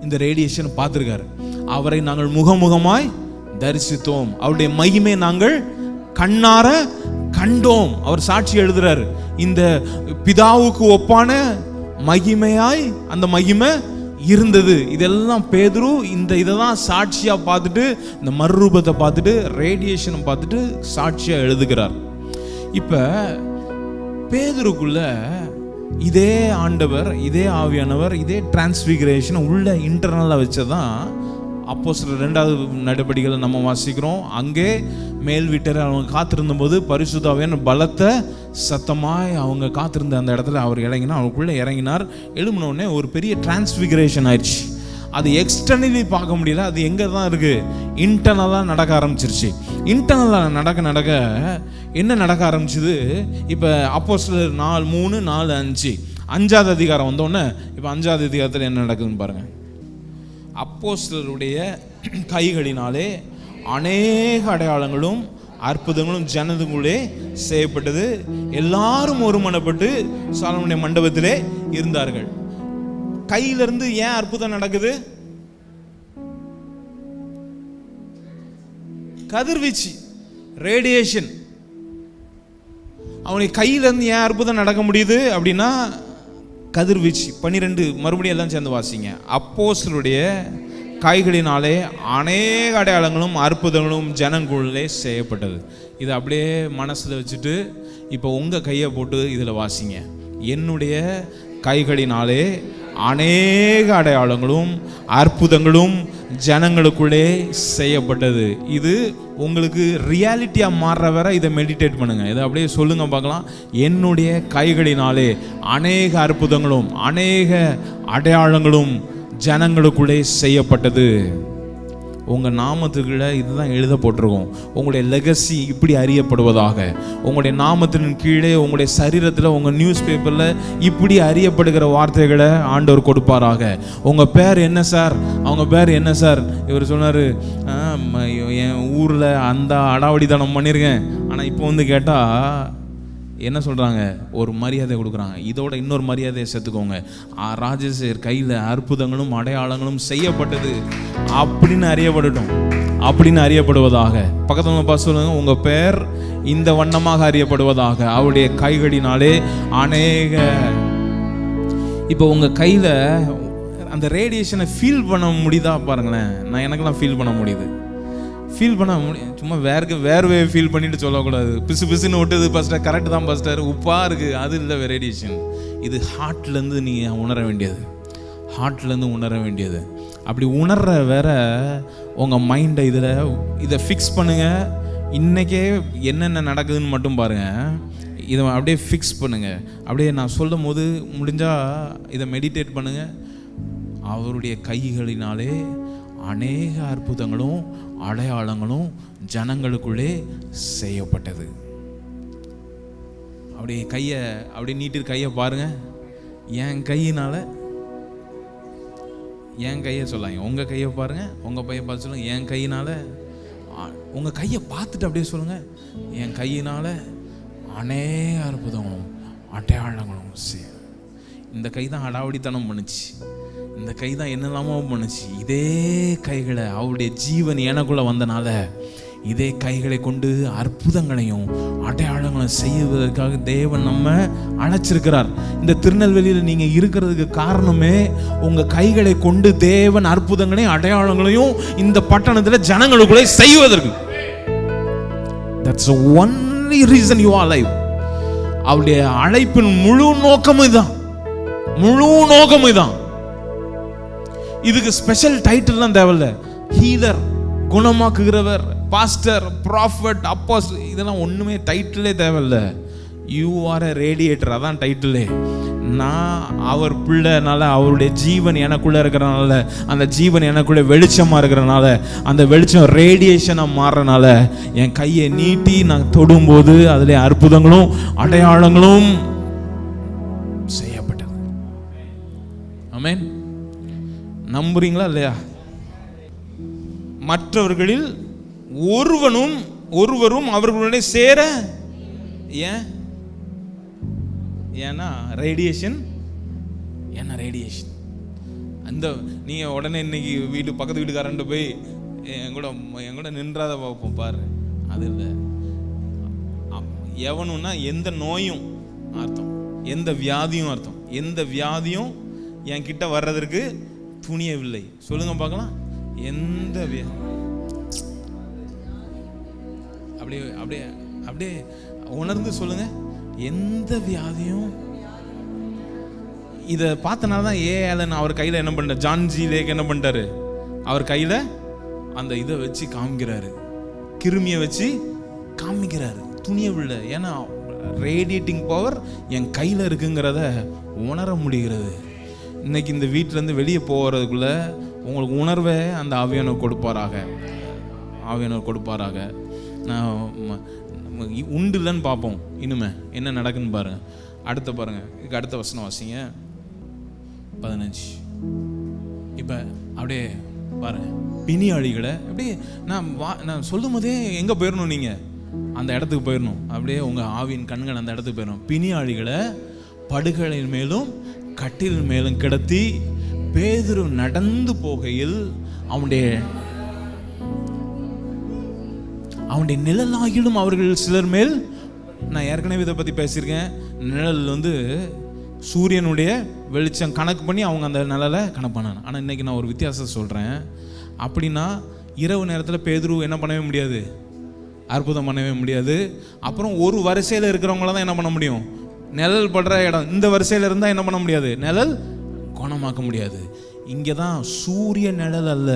இந்த ரேடியேஷனை பார்த்துருக்காரு. அவரை நாங்கள் முகமுகமாய் தரிசித்தோம், அவருடைய மகிமை நாங்கள் கண்ணார கண்டோம். அவர் சாட்சி எழுதுறாரு, இந்த பிதாவுக்கு ஒப்பான மகிமையாய் அந்த மகிமை இருந்தது. இதெல்லாம் பேதுரு இதை தான் சாட்சியா பார்த்துட்டு, இந்த மறுரூபத்தை பார்த்துட்டு, ரேடியேஷனை பார்த்துட்டு சாட்சியா எழுதுகிறார். இப்ப பேதுருக்குள்ள இதே ஆண்டவர், இதே ஆவியானவர், இதே டிரான்ஸ்பிகரேஷன் உள்ள இன்டர்னலா வச்சதான் அப்போஸ்தலர் 2வது நடபடிகளை நம்ம வாசிக்கிறோம். அங்கே மேல் வீட்டர் அவங்க காத்திருந்த போது பரிசுத்த ஆவியானவர் பலத்த சத்தமாய் அவங்க காத்திருந்த அந்த இடத்துல அவர் இறங்கினா, அவருக்குள்ள இறங்கினார். எழும்பின உடனே ஒரு பெரிய டிரான்ஸ்பிகரேஷன் ஆயிடுச்சு. அது எக்ஸ்டர்னலி பார்க்க முடியல, அது எங்கே தான் இருக்கு? இன்டர்னலாக நடக்க ஆரம்பிச்சிருச்சு. இன்டர்னலாக நடக்க என்ன நடக்க ஆரம்பிச்சுது? இப்போ அப்போஸ்தலர் 4:3, 4, 5 5வது அதிகாரம் வந்தோடனே இப்போ 5வது அதிகாரத்தில் என்ன நடக்குதுன்னு பாருங்க. அப்போஸ்தலருடைய கைகளினாலே அநேக அடையாளங்களும் அற்புதங்களும் ஜனங்களுக்குள்ளே செய்யப்பட்டது. எல்லாரும் ஒருமனப்பட்டு சாலமோனுடைய மண்டபத்திலே இருந்தார்கள். கையிலிருந்து ஏன் அற்புதம் நடக்குது? கதிர்வீச்சு, ரேடியேஷன். அவனுடைய கையிலிருந்து ஏன் அற்புதம் நடக்க முடியுது அப்படின்னா கதிர்வீச்சு. 12 மறுபடியும் எல்லாம் சேர்ந்து வாசிங்க. அப்போஸ்தலருடைய கைகளினாலே அநேக அடையாளங்களும் அற்புதங்களும் ஜனங்களுள்ளே செய்யப்பட்டது. இதை அப்படியே மனசில் வச்சுட்டு இப்போ உங்கள் கையை போட்டு இதில் வாசிங்க. என்னுடைய கைகளினாலே அநேக அடையாளங்களும் அற்புதங்களும் ஜனங்களுக்குள்ளே செய்யப்பட்டது. இது உங்களுக்கு ரியாலிட்டியாக மாறுற வரை இதை மெடிடேட் பண்ணுங்க. இதை அப்படியே சொல்லுங்க பார்க்கலாம். என்னுடைய கைகளினாலே அநேக அற்புதங்களும் அநேக அடையாளங்களும் ஜனங்களுக்குள்ளே செய்யப்பட்டது. உங்கள் நாமத்துக்குள்ள இதுதான் எழுத போட்டிருக்கோம். உங்களுடைய லெகசி இப்படி அறியப்படுவதாக. உங்களுடைய நாமத்தின் கீழே உங்களுடைய சரீரத்தில் உங்கள் நியூஸ் பேப்பரில் இப்படி அறியப்படுகிற வார்த்தைகளை ஆண்டவர் கொடுப்பாராக. உங்கள் பேர் என்ன சார்? அவங்க பேர் என்ன சார்? இவர் சொன்னார், என் ஊரில் அந்த அடாவடித்தனம் பண்ணியிருக்கேன். ஆனால் இப்போ வந்து கேட்டால் என்ன சொல்கிறாங்க? ஒரு மரியாதை கொடுக்குறாங்க. இதோட இன்னொரு மரியாதையை சேர்த்துக்கோங்க. ராஜேஷர் கையில் அற்புதங்களும் அடையாளங்களும் செய்யப்பட்டது அப்படின்னு அறியப்படட்டும். அப்படின்னு அறியப்படுவதாக. பக்கத்துல சொல்லுங்க, உங்க பெயர் இந்த வண்ணமாக அறியப்படுவதாக. அவருடைய கைகளினாலே அநேக. இப்போ உங்க கையில அந்த ரேடியேஷனை ஃபீல் பண்ண முடியுதா பாருங்களேன். நான் எனக்கெல்லாம் ஃபீல் பண்ண முடியுது. ஃபீல் பண்ண முடியும். சும்மா வேர்வே ஃபீல் பண்ணிட்டு சொல்லக்கூடாது. பிசு பிசுன்னு விட்டுது பாஸ்டர், கரெக்ட் தான் பாஸ்டர், உப்பாக இருக்குது, அது இல்லை ரேடியேஷன். இது ஹார்ட்லேருந்து நீங்கள் உணர வேண்டியது, ஹார்ட்லேருந்து உணர வேண்டியது. அப்படி உணர்ற வேற உங்கள் மைண்டை இதை ஃபிக்ஸ் பண்ணுங்கள். இன்றைக்கே என்னென்ன நடக்குதுன்னு மட்டும் பாருங்கள். இதை அப்படியே ஃபிக்ஸ் பண்ணுங்கள். அப்படியே நான் சொல்லும் போது முடிஞ்சால் இதை மெடிடேட் பண்ணுங்கள். அவருடைய கைகளினாலே அநேக அற்புதங்களும் அடையாளங்களும் ஜனங்களுக்குள்ளே செய்யப்பட்டது. அப்படியே கையை அப்படியே நீட்டு கையை பாருங்க. என் கையினால, என் கையை சொல்லாங்க, உங்க கையை பாருங்க, உங்க பையை பார்த்து சொல்லுங்க, என் கையினால. உங்க கையை பார்த்துட்டு அப்படியே சொல்லுங்க, என் கையினால அநேக அற்புதங்களும் அடையாளங்களும் செய்ய. இந்த கை தான் அடாவடித்தனம் பண்ணுச்சு, இந்த கை தான் என்னெல்லாமோ பண்ணுச்சு. இதே கைகளை அவருடைய ஜீவன் எனக்குள்ள வந்தனால இதே கைகளை கொண்டு அற்புதங்களையும் அடையாளங்களையும் செய்வதற்காக தேவன் நம்ம அழைச்சிருக்கிறார். இந்த திருநெல்வேலியில் நீங்க இருக்கிறதுக்கு காரணமே உங்க கைகளை கொண்டு தேவன் அற்புதங்களையும் அடையாளங்களையும் இந்த பட்டணத்தில் ஜனங்களுக்குள்ளே செய்வதற்கு. That's the only reason you are alive. அவருடைய அழைப்பின் முழு நோக்கம் இதுதான், முழு நோக்கம் இதுதான். இதுக்கு ஸ்பெஷல் டைட்டில்லாம் தேவையில்ல. ஹீலர், குணமாக்குகிறவர், பாஸ்டர், ப்ராஃபட், அப்போஸ்டல், இதெல்லாம் ஒண்ணுமே டைட்டிலே தேவையில்ல. யூ ஆர் எ ரேடியேட்டர், அதான் டைட்டிலே. நான் அவர் பிள்ளைனால, அவருடைய ஜீவன் எனக்குள்ள இருக்கிறனால, அந்த ஜீவன் எனக்குள்ள வெளிச்சமா இருக்கிறனால, அந்த வெளிச்சம் ரேடியேஷனா மாறனால என் கையை நீட்டி நான் தொடும்போது அதிலே அற்புதங்களும் அடையாளங்களும் செய்யப்பட்டது. ஆமென். நம்புறீங்களா இல்லையா? மற்றவர்களில் ஒருவரும் அவர்களுடைய சேர. ஏன்னா ரேடியேஷன். என்ன ரேடியேஷன்? அந்த நீங்க உடனே இன்னைக்கு பக்கத்து வீட்டுக்காரன்ட்டு போய் என் கூட நின்றாத பார்ப்போம் பாரு, அது இல்லை. எவனுன்னா எந்த நோயும் அர்த்தம், எந்த வியாதியும் அர்த்தம். எந்த வியாதியும் என் கிட்ட வர்றதற்கு துணியவில்லை. சொல்லுங்க பார்க்கலாம். எந்த அப்படியே அப்படியே அப்படியே உணர்ந்து சொல்லுங்க. எந்த வியாதியும். இதை பார்த்தனால தான் ஏஆலன் அவர் கையில் என்ன பண்ணார், ஜான் ஜி லேக் என்ன பண்ணிட்டாரு, அவர் கையில் அந்த இதை வச்சு காமிக்கிறாரு, கிருமியை வச்சு காமிக்கிறாரு, துணியவில்லை. ஏன்னா ரேடியேட்டிங் பவர் என் கையில் இருக்குங்கிறத உணர முடிகிறது. இன்னைக்கு இந்த வீட்டிலேருந்து வெளியே போகிறதுக்குள்ள உங்களுக்கு உணர்வை அந்த ஆவியானவர் கொடுப்பாராக, ஆவியானவர் கொடுப்பாராக. நான் உண்டு இல்லைன்னு பார்ப்போம். இனிமே என்ன நடக்குன்னு பாருங்க. பாருங்க, இதுக்கு அடுத்த வசனம் வாசிங்க, 15. இப்போ அப்படியே பாருங்க, பிணியாளிகளை அப்படியே நான் சொல்லும் போதே எங்கே போயிடணும், நீங்கள் அந்த இடத்துக்கு போயிடணும். அப்படியே உங்கள் ஆவியின் கண்கள் அந்த இடத்துக்கு போயிடணும். பிணியாளிகளை படுகளின் மேலும் கட்டில் மேலும் கிடத்தி பேதுரு நடந்து போகையில் அவனுடைய நிழலாகிலும் அவர்கள் சிலர் மேல். நான் ஏற்கனவே இதை பற்றி பேசியிருக்கேன். நிழல் சூரியனுடைய வெளிச்சம் கணக்கு பண்ணி அவங்க அந்த நிழலை கணக்கு பண்ணாங்க. ஆனால் இன்னைக்கு நான் ஒரு வித்தியாசம் சொல்கிறேன். அப்படின்னா இரவு நேரத்தில் பேதுரு என்ன பண்ணவே முடியாது, அற்புதம் பண்ணவே முடியாது. அப்புறம் ஒரு வரிசையில் இருக்கிறவங்கள தான் என்ன பண்ண முடியும், நிழல் படுற இடம் இந்த வரிசையில் இருந்தால் என்ன பண்ண முடியாது, நிழல் குணமாக்க முடியாது. இங்கே தான் சூரிய நிழல் அல்ல,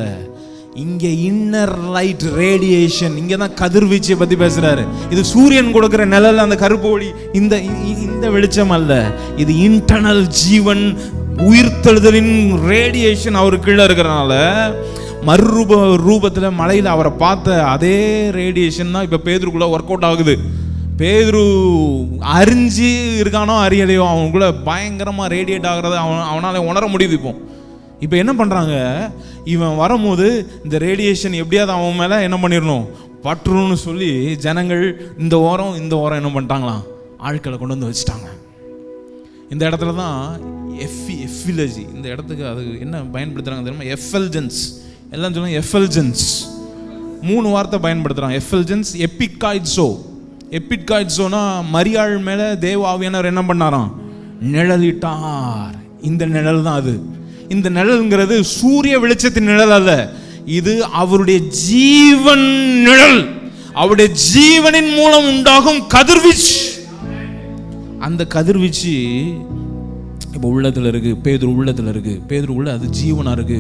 இங்கே இன்னர் லைட் ரேடியேஷன், இங்கே தான் கதிர்வீச்சை பற்றி பேசுகிறாரு. இது சூரியன் கொடுக்குற நிழல், அந்த கருப்பு ஒளி, இந்த வெளிச்சம் அல்ல. இது இன்டர்னல் ஜீவன் உயிர்த்தெழுதலின் ரேடியேஷன் அவர் கீழே இருக்கிறனால ரூபத்தில் மலையில் அவரை பார்த்த அதே ரேடியேஷன் தான் இப்போ பேதுருக்குள்ள ஒர்க் அவுட் ஆகுது. பேதுரு அறிஞ்சு இருக்கானோ அறியலையோ அவனுக்குள்ள பயங்கரமாக ரேடியேட் ஆகிறத அவனால் உணர முடியுது. இப்போ என்ன பண்ணுறாங்க, இவன் வரும்போது இந்த ரேடியேஷன் எப்படியாவது அவன் மேலே என்ன பண்ணிடணும், பற்றுன்னு சொல்லி ஜனங்கள் இந்த ஓரம் என்ன பண்ணிட்டாங்களாம், ஆட்களை கொண்டு வந்து வச்சுட்டாங்க. இந்த இடத்துல தான் எஃபிலஜி, இந்த இடத்துக்கு அது என்ன பயன்படுத்துகிறாங்க தெரியுமா, எஃபல்ஜன்ஸ். எல்லாம் சொல்லுவாங்க எஃபல்ஜன்ஸ். 3 வார்த்தை பயன்படுத்துகிறான். எஃபல்ஜன்ஸ், எபிகாய்ட்ஸோ. எபிகாய்ட்ஸோனா மரியாள் மேலே தேவ ஆவியானவர் என்ன பண்ணாராம்? நிழலிட்டார். இந்த நிழல் தான் அது. இந்த நிழல்ங்கிறது சூரிய வெளிச்சத்தின் நிழல் அல்ல, இது அவருடைய ஜீவன் நிழல். அவருடைய ஜீவனின் மூலம் உண்டாகும் கதிர்வீச்சு. அந்த கதிர்வீச்சு இப்போ உள்ளத்தில் இருக்கு, பேதுரு உள்ளத்தில் இருக்கு. பேதுரு உள்ள அது ஜீவனா இருக்கு.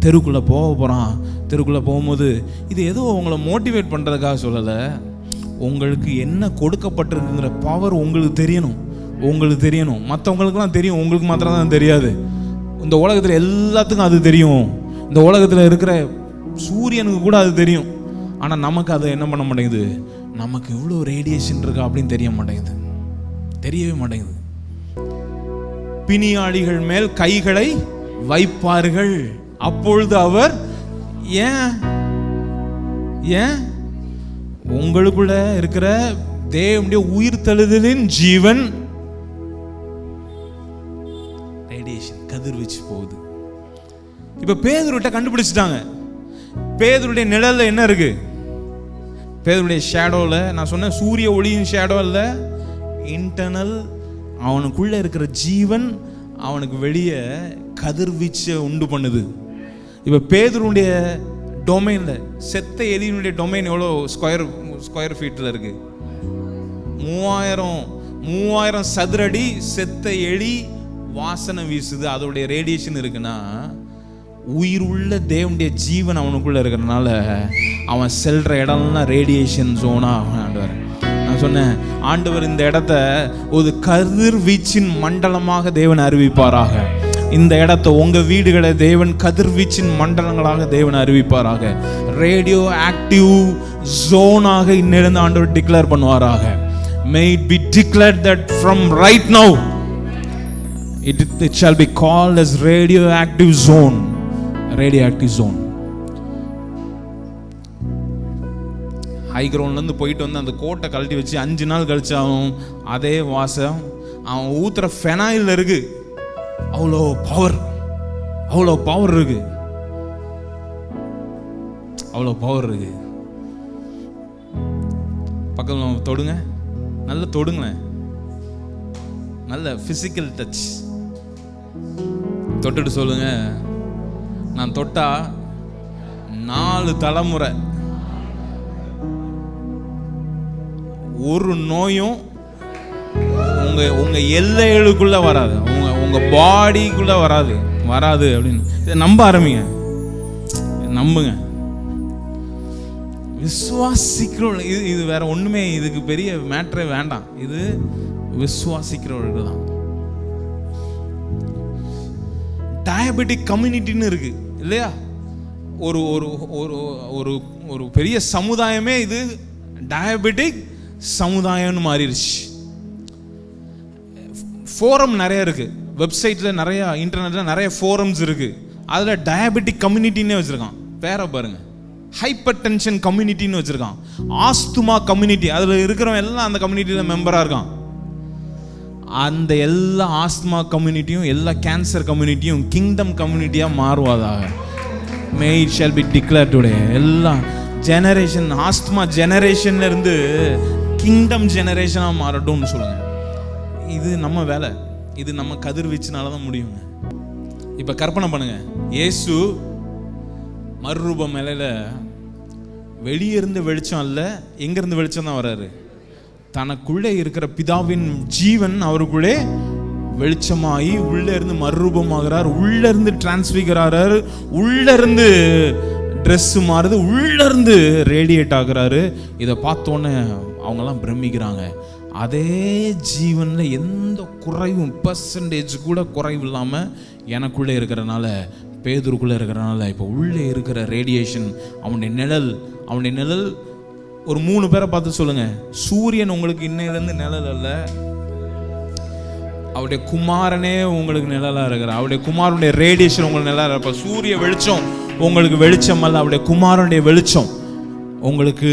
தெருக்குள்ளே போகிறான். தெருக்குள்ளே போகும்போது இது ஏதோ உங்களை மோட்டிவேட் பண்ணுறதுக்காக சொல்லலை. உங்களுக்கு என்ன கொடுக்கப்பட்டிருக்குங்கிற பவர் உங்களுக்கு தெரியணும். உங்களுக்கு தெரியணும். மற்றவங்களுக்குலாம் தெரியும், உங்களுக்கு மாத்திரம் தான் தெரியாது. இந்த உலகத்தில் எல்லாத்துக்கும் அது தெரியும். இந்த உலகத்தில் இருக்கிற சூரியனுக்கு கூட அது தெரியும். ஆனால் நமக்கு அதை என்ன பண்ண மாட்டேங்குது? நமக்கு இவ்வளோ ரேடியேஷன் இருக்கா அப்படின்னு தெரிய மாட்டேங்குது, தெரியவே மாட்டேங்குது. பிணியாளிகள் மேல் கைகளை வைப்பார்கள், அப்பொழுது அவர் ஏன் உங்களுக்குள்ள இருக்கிற தேவனுடைய உயிர் தழுதலின் ஜீவன் ரேடியேஷன் கதிர்வீச்சு போகுது. இப்ப பேதுருட்ட கண்டுபிடிச்சிட்டாங்க. பேதுருடைய நிழல்ல என்ன இருக்கு? பேதுருடைய ஷேடோல, நான் சொன்ன சூரிய ஒளியின் ஷேடோ இல்ல, இன்டர்னல் அவனுக்குள்ள இருக்கிற ஜீவன் அவனுக்கு வெளியே கதிர்வீச்சை உண்டு பண்ணுது. இப்ப பேதுருடைய டொமைன்ல, செத்த எலியினுடைய டொமைன் எவ்வளோ ஸ்கொயர் ஃபீட்ல இருக்கு? 3000 சதுரடி செத்த எலி வாசனை வீசுது. அதோடைய ரேடியேஷன் இருக்குன்னா, உயிர் உள்ள தேவனுடைய ஜீவன் அவனுக்குள்ள இருக்கிறதுனால அவன் செல்ற இடம்லாம் ரேடியேஷன் ஜோனா ஆண்டவர். நான் சொன்னேன், ஆண்டவர் இந்த இடத்த ஒரு கதிர்வீச்சின் மண்டலமாக தேவன் அறிவிப்பாராக. இந்த இடத்த உங்க வீடுகளை தேவன் கதிர்வீச்சின் மண்டலங்களாக தேவன் அறிவிப்பாராக. ரேடியோ ஆக்டிவ் ஜோனாக இன்னிருந்து ஆண்டவர் declare பண்ணுவாராக. May it be declared that from right now it shall be called as radioactive zone. Radioactive zone. High கிரவுண்ட்லேருந்து போயிட்டு வந்து அந்த கோட்டை கழட்டி வச்சு 5 நாள் கழிச்சு அவன் அதே வாசம் அவன் ஊத்துற ஃபெனாயில் இருக்கு. அவ்வளோ பவர் இருக்கு, அவ்வளோ பவர் இருக்கு. பக்கத்தில் தொடுங்க, நல்ல தொடுங்களேன், நல்ல பிசிக்கல் டச் தொட்டுட்டு சொல்லுங்க, நான் தொட்டா 4 தலைமுறை ஒரு நோயும் உங்க எல்லைகளுக்குள்ள வராது, உங்க பாடிக்குள்ள வராது அப்படின்னு நம்ப ஆரம்பிங்க. நம்புங்க, விசுவாசிக்கிறோம். இது வேற ஒண்ணுமே, இதுக்கு பெரிய மேட்டரே வேண்டாம். இது விசுவாசிக்கிறவர்கள் தான். டயபெட்டிக் கம்யூனிட்டின்னு இருக்கு இல்லையா? ஒரு ஒரு ஒரு ஒரு பெரிய சமுதாயமே இது டயபெட்டிக் சமுதாயம்னு மாறிடுச்சு. ஃபோரம் நிறைய இருக்கு, வெப்சைட்ல நிறைய, இன்டர்நெட்ல நிறைய ஃபோரம்ஸ் இருக்கு. அதுல டயபெட்டிக் கம்யூனிட்டின்னு வச்சிருக்கான். பேரை பாருங்க, ஹைப்பர் டென்ஷன் கம்யூனிட்டின்னு வச்சிருக்கான், ஆஸ்துமா கம்யூனிட்டி. அதுல இருக்கிறவன் எல்லாம் அந்த கம்யூனிட்டியில மெம்பரா இருக்கான். அந்த எல்லா ஆஸ்துமா கம்யூனிட்டியும் எல்லா கேன்சர் கம்யூனிட்டியும் கிங்டம் கம்யூனிட்டியா மாறுவதாக. May it shall be declared today. எல்லா ஜெனரேஷன், ஆஸ்துமா ஜெனரேஷன்ல இருந்து கிங்டம் ஜெனரேஷனா மாறட்டும்னு சொல்லுங்க. இது நம்ம வேலை, இது நம்ம கதிர்வீச்சுனால தான் முடியுங்க. இப்ப கற்பனை பண்ணுங்க, இயேசு மறுரூப மேலையில வெளியே இருந்து வெளிச்சம் அல்ல, எங்க இருந்து வெளிச்சம் தான் வர்றாரு. தனக்குள்ளே இருக்கிற பிதாவின் ஜீவன் அவருக்குள்ளே வெளிச்சமாகி உள்ள இருந்து மறுரூபமாகிறார், உள்ள இருந்து டிரான்ஸ்பிகராகிறார், உள்ள இருந்து ட்ரெஸ் மாறுது, உள்ள இருந்து ரேடியேட் ஆகுறாரு. இதை பார்த்தோன்னே அவங்கெல்லாம் பிரமிக்கிறாங்க. அதே ஜீவன்ல எந்த குறைவும் பெர்சன்டேஜ் கூட குறைவு இல்லாமல் எனக்குள்ளே இருக்கிறனால, பேதுருக்குள்ளே இருக்கிறனால இப்போ உள்ளே இருக்கிற ரேடியேஷன், அவனுடைய நிழல் ஒரு 3 பேரை பார்த்து சொல்லுங்க, சூரியன் உங்களுக்கு இன்னையிலேருந்து நிழல் அல்ல, அவருடைய குமாரனே உங்களுக்கு நிழலாக இருக்கிறார். அவருடைய குமாரனுடைய ரேடியேஷன் உங்களுக்கு நிழலாக இருப்ப. சூரிய வெளிச்சம் உங்களுக்கு வெளிச்சம் அல்ல, அவருடைய குமாரனுடைய வெளிச்சம் உங்களுக்கு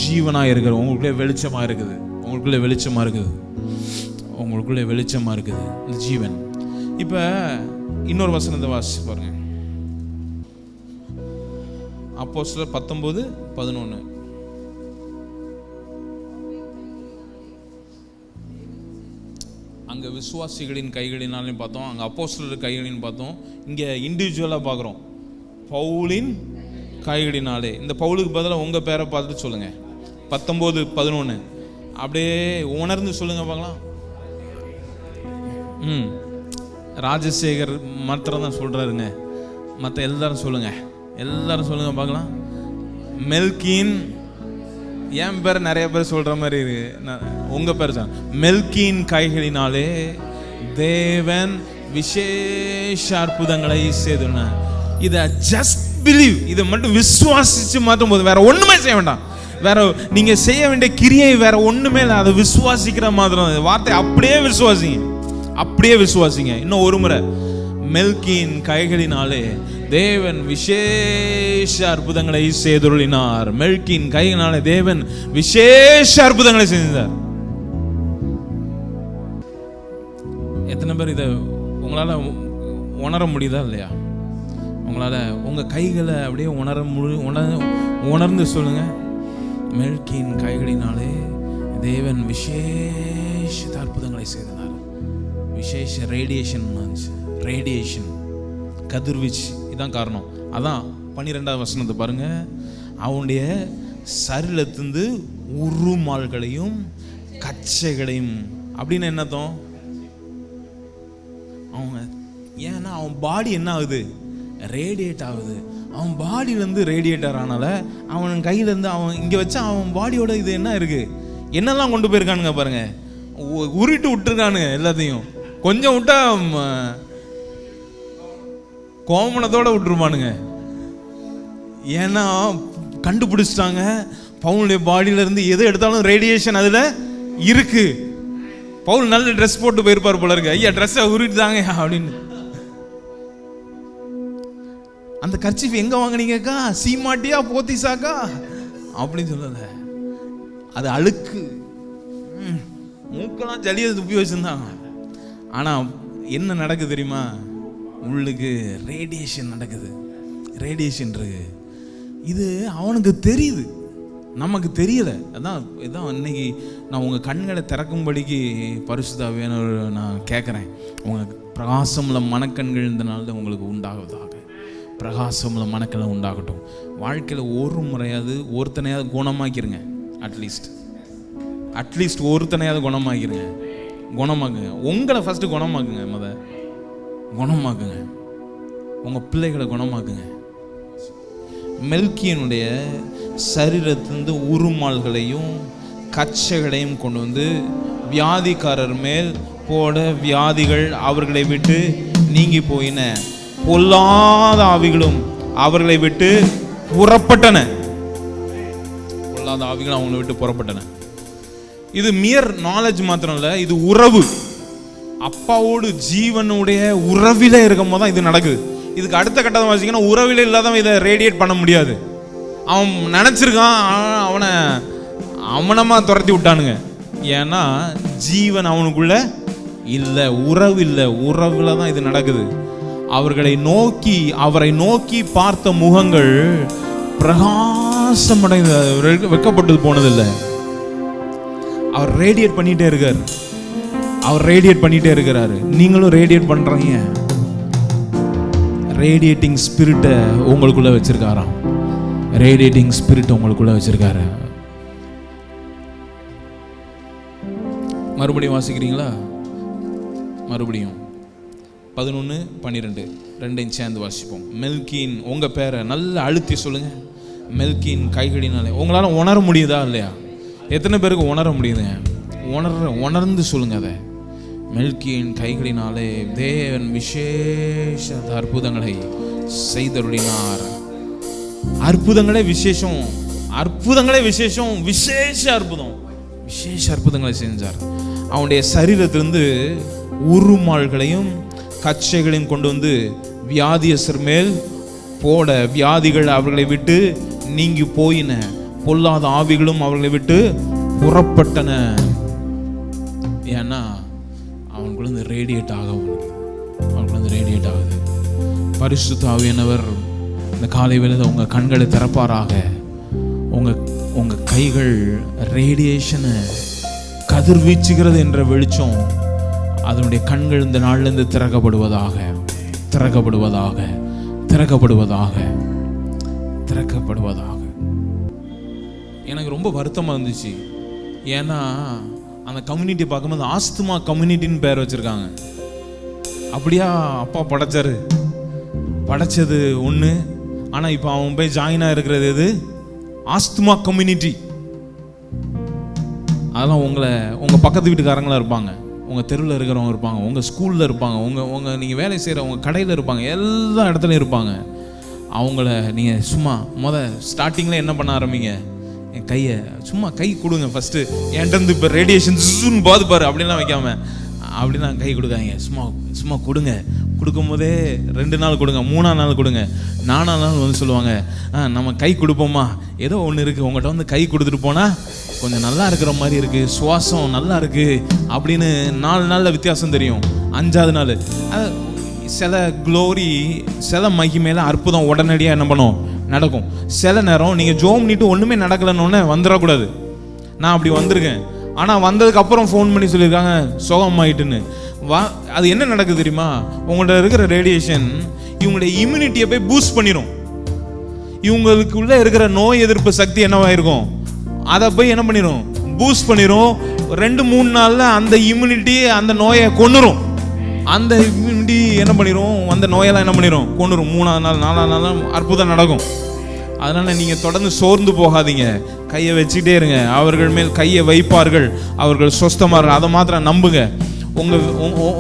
ஜீவனாக இருக்கிறது, உங்களுக்குள்ளே வெளிச்சமாக இருக்குது, உங்களுக்குள்ளே வெளிச்சமாக இருக்குது, உங்களுக்குள்ளே வெளிச்சமாக இருக்குது இந்த ஜீவன். இப்போ இன்னொரு வசனத்தை வாசிச்சு பாருங்க. அப்போஸ்தலர் 19:11. அங்கே விசுவாசிகளின் கைகளினாலும் பார்த்தோம், அங்கே அப்போஸ்தலர் கைகளின் பார்த்தோம், இங்கே இண்டிவிஜுவலாக பார்க்குறோம் பவுலின் கைகளினாலே. இந்த பவுலுக்கு பதிலாக உங்கள் பேரை பார்த்துட்டு சொல்லுங்கள். 19:11 அப்படியே உணர்ந்து சொல்லுங்க பார்க்கலாம். ராஜசேகர் மாத்திரம் தான் சொல்கிறாருங்க, மற்ற எல்லாரும் சொல்லுங்க, எல்லாரும் சொல்லுங்க பார்க்கலாம். மெல்கின், என் பேர் நிறைய பேர் சொல்கிற மாதிரி இருக்கு, உங்கள் பேர் சார். மெல்கின் கைகளினாலே தேவன் விசேஷ அற்புதங்களை செய்துள்ளார். இதை ஜஸ்ட் பிலீவ், இதை மட்டும் விசுவாசிச்சு மாற்றும் போது வேற ஒன்றுமே செய்ய வேண்டாம். வேற நீங்க செய்ய வேண்டிய கிரியை வேற ஒண்ணுமே இல்லை, அதை விசுவாசிக்கிற மாதிரி வார்த்தை அப்படியே விசுவாசிங்க, அப்படியே விசுவாசிங்க. இன்னும் ஒரு முறை, மெல்கின் கைகளினாலே தேவன் விசேஷ அற்புதங்களை செய்துள்ளினார். மெல்கின் கைகளினாலே தேவன் விசேஷ அற்புதங்களை செய்தார். எத்தனை பேர் இதை உங்களால உணர முடியுதா இல்லையா? உங்களால உங்க கைகளை அப்படியே உணர்ந்து சொல்லுங்க. மெல்கின் கைகளினாலே தேவன் விசேஷ அற்புதங்களை செய்தார். விசேஷ ரேடியேஷன் கதிர்வீச்சு, இதான் காரணம். அதான் 12வது வசனத்தை பாருங்க. அவனுடைய சரீரத்திலிருந்து உருமால்களையும் கச்சைகளையும், அப்படின்னு என்னத்தோம்? அவங்க ஏன்னா அவன் பாடி என்ன ஆகுது? ரேடியேட் ஆகுது. அவன் பாடியிலேருந்து ரேடியேட்டர் ஆனால அவன் கையிலேருந்து அவன் இங்கே வச்சா அவன் பாடியோட இது என்ன இருக்கு, என்னெல்லாம் கொண்டு போயிருக்கானுங்க பாருங்க. உருட்டு விட்டுருக்கானுங்க எல்லாத்தையும். கொஞ்சம் விட்டா கோமணத்தோட விட்டுருப்பானுங்க. ஏன்னா கண்டுபிடிச்சிட்டாங்க, பவுனுடைய பாடியிலேருந்து எது எடுத்தாலும் ரேடியேஷன் அதில் இருக்கு. பவுல் நல்ல ட்ரெஸ் போட்டு போயிருப்பார் போல இருக்கு. ஐயா ட்ரெஸ்ஸை உருட்டுதாங்க அப்படின்னு. அந்த கர்ச்சீஃப் எங்க வாங்கினீங்கக்கா? சீமாட்டியா போத்திசாக்கா அப்படின்னு சொல்லல, அது அழுக்கு, மூக்கெல்லாம் ஜலியை துப்பி வச்சிருந்தாங்க. ஆனா என்ன நடக்குது தெரியுமா? உள்ளுக்கு ரேடியேஷன் நடக்குது, ரேடியேஷன் இருக்கு. இது அவனுக்கு தெரியுது, நமக்கு தெரியல. அதான் இதான் இன்னைக்கு நான் உங்கள் கண்களை திறக்கும்படிக்கு பரிசுத்த ஆவியானவர் நான் கேட்குறேன். உங்களுக்கு பிரகாசமுள்ள மனக்கண்கள் இந்த நாளில் உங்களுக்கு உண்டாகுவதாக. பிரகாசமுள்ள மனக்கலை உண்டாகட்டும். வாழ்க்கையில் ஒரு முறையாவது ஒருத்தனையாவது குணமாக்கிருங்க. அட்லீஸ்ட் ஒருத்தனையாவது குணமாக்கிருங்க. குணமாக்குங்க. உங்களை ஃபஸ்ட்டு குணமாக்குங்க. குணமாக்குங்க. உங்கள் பிள்ளைகளை குணமாக்குங்க. மெல்கியனுடைய சரீரத்திலிருந்து உருமால்களையும் கச்சைகளையும் கொண்டு வந்து வியாதிக்காரர் மேல் போட வியாதிகள் அவர்களை விட்டு நீங்கி போயின. பொல்லாத ஆவிகளும் அவர்களை விட்டு புறப்பட்டன. பொல்லாத ஆவிகள் அவங்களை விட்டு புறப்பட்டன. இது மியர் நாலேஜ் மாத்திரம் இல்லை, இது உறவு. அப்பாவோடு ஜீவனுடைய உறவில இருக்கும் போது தான் இது நடக்குது. இதுக்கு அடுத்த கட்டத்தை வாசிங்கன்னா, உறவில இல்லாதவன் இதை ரேடியேட் பண்ண முடியாது. அவன் நினைச்சிருக்கான், அவனை அவனமா துரத்தி விட்டானுங்க. ஏன்னா ஜீவன் அவனுக்குள்ள இல்லை, உறவு இல்லை. உறவுல தான் இது நடக்குது. அவரை நோக்கி பார்த்த முகங்கள் பிரகாசமடைந்து வெட்கப்பட்டு போனதில்லை. அவர் ரேடியேட் பண்ணிட்டே இருக்கிறாரு. நீங்களும் ரேடியேட் பண்றீங்க. ரேடியேட்டிங் ஸ்பிரிட்டை உங்களுக்குள்ள வச்சிருக்காராம். ரேடியேட்டிங் ஸ்பிரிட் உங்களுக்குள்ள வச்சிருக்காரு. மறுபடியும் வாசிக்கிறீங்களா? மறுபடியும் 11, 12 ரெண்டையும் சேர்ந்து வாசிப்போம். மெல்கின், உங்க பேரை நல்லா அழுத்தி சொல்லுங்க. மெல்கின் கைகளினாலே. உங்களால உணர முடியுதா இல்லையா? எத்தனை பேருக்கு உணர முடியுதுங்க? உணர்ந்து சொல்லுங்க. அதை மெல்கின் கைகளினாலே தேவன் விசேஷ அற்புதங்களை செய்தருளினார். அற்புதங்களே விசேஷம், விசேஷ அற்புதங்களை செஞ்சார். அவனுடைய சரீரத்திலிருந்து உருமால்களையும் கச்சைகளையும் கொண்டு வந்து வியாதியஸ்தர் மேல் போட வியாதிகள் அவர்களை விட்டு நீங்கி போயின. பொல்லாத ஆவிகளும் அவர்களை விட்டு புறப்பட்டன. ஏன்னா அவனுக்குள்ள ரேடியேட் ஆகுது. பரிசுத்த ஆவியானவர் இந்த காலை வேளையில் உங்கள் கண்களை திறப்பாராக. உங்கள் கைகள் ரேடியேஷனை கதிர்வீச்சுகிறது என்ற வெளிச்சம் அதனுடைய கண்கள் இந்த நாளிலிருந்து திறக்கப்படுவதாக, திறக்கப்படுவதாக, திறக்கப்படுவதாக, திறக்கப்படுவதாக. எனக்கு ரொம்ப வருத்தமாக இருந்துச்சு. ஏன்னா அந்த கம்யூனிட்டி பார்க்கும்போது ஆஸ்துமா கம்யூனிட்டின்னு பேர் வச்சுருக்காங்க. அப்படியா அப்பா படைச்சது ஒன்று, ஆனால் இப்போ அவன் போய் ஜாயினாக இருக்கிறது எது? Asthma community. அதெல்லாம் உங்கள் பக்கத்து வீட்டுக்காரங்களாம் இருப்பாங்க, உங்கள் தெருவில் இருக்கிறவங்க இருப்பாங்க, உங்கள் ஸ்கூலில் இருப்பாங்க, உங்கள் நீங்கள் வேலை செய்கிற உங்கள் கடையில் இருப்பாங்க, எல்லா இடத்துலையும் இருப்பாங்க. அவங்கள நீங்கள் சும்மா ஸ்டார்டிங்கில் என்ன பண்ண ஆரம்பிங்க? என் கையை சும்மா கை கொடுங்க ஃபஸ்ட்டு. என்கிட்ட இப்போ ரேடியேஷன் ஜூன்னு பாதுப்பாரு அப்படின்லாம் வைக்காம அப்படிலாம் கை கொடுக்காங்க. சும்மா கொடுங்க. கொடுக்கும்போதே 2 நாள் கொடுங்க, 3ஆம் நாள் கொடுங்க, 4ஆம் நாள் வந்து சொல்லுவாங்க, நம்ம கை கொடுப்போம்மா, ஏதோ ஒன்று இருக்குது, உங்கள்கிட்ட வந்து கை கொடுத்துட்டு போனால் கொஞ்சம் நல்லா இருக்கிற மாதிரி இருக்குது, சுவாசம் நல்லா இருக்குது அப்படின்னு 4 நாளில் வித்தியாசம் தெரியும். 5ஆவது நாள் சில க்ளோரி, சில மகிமையில அற்புதம் உடனடியாக என்ன பண்ணும்? நடக்கும். சில நேரம் நீங்கள் ஜோம் பண்ணிட்டு ஒன்றுமே நடக்கலன்னு வந்துடக்கூடாது. நான் அப்படி வந்திருக்கேன். ஆனால் வந்ததுக்கப்புறம் ஃபோன் பண்ணி சொல்லியிருக்காங்க சுகமாயிட்டுன்னு. அது என்ன நடக்குது தெரியுமா? உங்கள்கிட்ட இருக்கிற ரேடியேஷன் இவங்களுடைய இம்யூனிட்டியை போய் பூஸ்ட் பண்ணிடும். இவங்களுக்குள்ளே இருக்கிற நோய் எதிர்ப்பு சக்தி என்னவாயிருக்கும்? அதை போய் என்ன பண்ணிடும்? பூஸ்ட் பண்ணிடும். 2-3 நாளில் அந்த இம்யூனிட்டி அந்த நோயை கொன்னுரும். அந்த இம்யூனிட்டி என்ன பண்ணிடும்? அந்த நோயெல்லாம் என்ன பண்ணிடும்? கொன்னுரும். 3ஆவது நாள் 4ஆவது நாள் அற்புதம் நடக்கும். அதனால் நீங்கள் தொடர்ந்து சோர்ந்து போகாதீங்க. கையை வச்சுக்கிட்டே இருங்க. அவர்கள் மேல் கையை வைப்பார்கள், அவர்கள் சொஸ்தமாக. அதை மாத்திரம் நம்புங்க.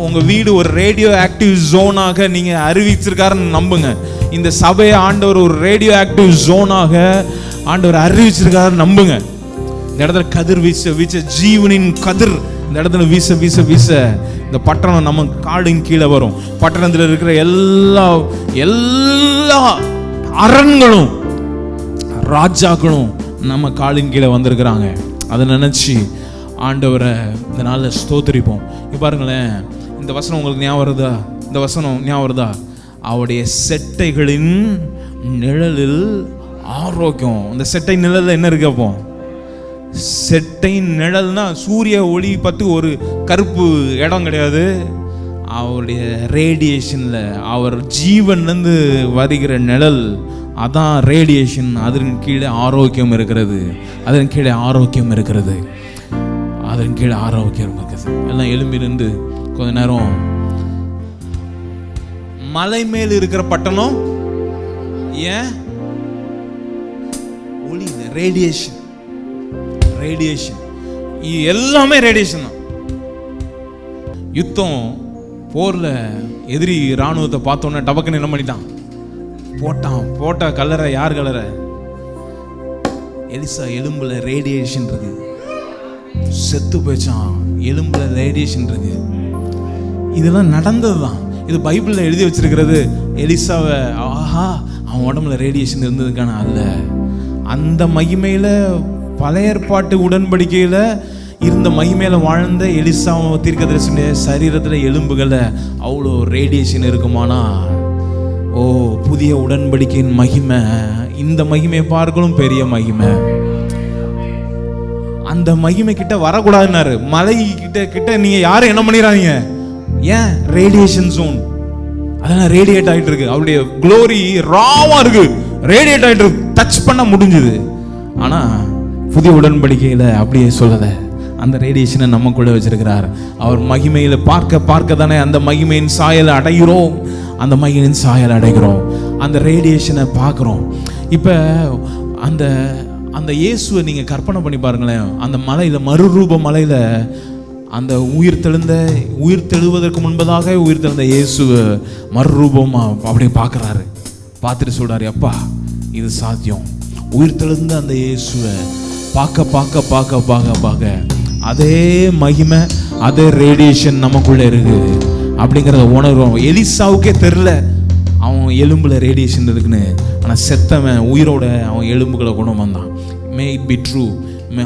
உங்கள் வீடு ஒரு ரேடியோ ஆக்டிவ் ஜோனாக நீங்கள் அறிவிச்சிருக்காருன்னு நம்புங்க. இந்த சபையை ஆண்டவர் ஒரு ரேடியோ ஆக்டிவ் ஜோனாக ஆண்டவர் அறிவிச்சிருக்காருன்னு நம்புங்க. இந்த இடத்துல கதிர் வீச ஜீவனின் கதிர் இந்த இடத்துல வீச இந்த பட்டணம் நம்ம காலின் கீழே வரும். பட்டணத்தில் இருக்கிற எல்லா அரண்களும் ராஜாக்களும் நம்ம காலின் கீழே வந்திருக்கிறாங்க. அதை நினைச்சு ஆண்டவரை இந்த நாளில் ஸ்தோத்திரிப்போம். இப்போ பாருங்களேன், இந்த வசனம் உங்களுக்கு ஞாபகம் வருதா? இந்த வசனம் ஞாபகம் வருதா? அவருடைய செட்டைகளின் நிழலில் ஆரோக்கியம். இந்த செட்டை நிழலில் என்ன இருக்கு? அப்போ செட்டை நிழல்னா சூரிய ஒளி பற்றி ஒரு கருப்பு இடம் கிடையாது. அவருடைய ரேடியேஷனில் அவர் ஜீவன்லேருந்து வருகிற நிழல், அதான் ரேடியேஷன். அதன் கீழே ஆரோக்கியம் இருக்கிறது, அதன் கீழே ஆரோக்கியம் இருக்கிறது, அதன் கீழே ஆரோக்கியம் இருக்குது. எல்லாம் எழும்பி நின்று கொஞ்ச நேரம். மலை மேல் இருக்கிற பட்டணம் ஏன் ஒளி? ரேடியேஷன் எல்லாமே ரேடியேஷன் தான். யுத்தம் போர்ல எதிரி ராணுவத்தை பார்த்தோன்னே டபக்குன்னு என்ன பண்ணிட்டான்? போட்ட கலரை யார் கலரை? எலிசா எலும்புல ரேடியேஷன் இருக்கு, செத்து போயிச்சான். எலும்புல ரேடியேஷன் இருக்கு. இதெல்லாம் நடந்ததுதான். இது பைபிள்ல எழுதி வச்சிருக்கிறது. எலிசாவை அவன் உடம்புல ரேடியேஷன் இருந்ததுக்கான அல்ல. அந்த மகிமையில பழைய ஏற்பாட்டு உடன்படிக்கையில இருந்த மகிமையில வாழ்ந்த எலிசா தீர்க்கதரிசியுடைய சரீரத்தில் எலும்புகளை அவ்வளோ ரேடியேஷன் இருக்குமானா, புதிய உடன்படிக்கையின் மகிமை இந்த மகிமையை பார்க்கணும். பெரிய மகிமை. அந்த மகிமை கிட்ட வரக்கூடாதுன்னாரு. மலை கிட்ட நீங்க யாரும் என்ன பண்ணிடுறாங்க? ஏன்? Radiation zone. அதெல்லாம் ரேடியேட் ஆகிட்டு இருக்கு. அவருடைய க்ளோரி ராவா இருக்கு, ரேடியேட் ஆகிட்டு இருக்கு. டச் பண்ண முடிஞ்சுது. ஆனா புதிய உடன்படிக்கையில அப்படியே சொல்லல. அந்த ரேடியேஷனை நமக்குள்ள வச்சிருக்கிறார். அவர் மகிமையில பார்க்க தானே அந்த மகிமையின் சாயலை அடைகிறோம். அந்த மகிமையின் சாயலை அடைகிறோம். அந்த ரேடியேஷனை பார்க்குறோம். இப்போ அந்த இயேசுவை நீங்க கற்பனை பண்ணி பாருங்களேன். அந்த மலையில, மறுரூப மலையில, அந்த உயிர் தெழுவதற்கு முன்பதாக உயிர் தெழுந்த இயேசுவை மறுரூபமா அப்படியே பார்க்குறாரு. பார்த்துட்டு சொல்றாரு, அப்பா இது சாத்தியம். உயிர் தெழுந்த அந்த இயேசுவை பார்க்க அதே மகிமை, அதே ரேடியேஷன் நமக்குள்ள இருக்கு அப்படிங்கிறத உணர்வோம். எலிசாவுக்கே தெரியல அவன் எலும்புல ரேடியேஷன் இருக்குன்னு. ஆனால் செத்தவன் உயிரோட அவன் எலும்புகளை கொண்டு வந்தான். மே இட் பி ட்ரூ.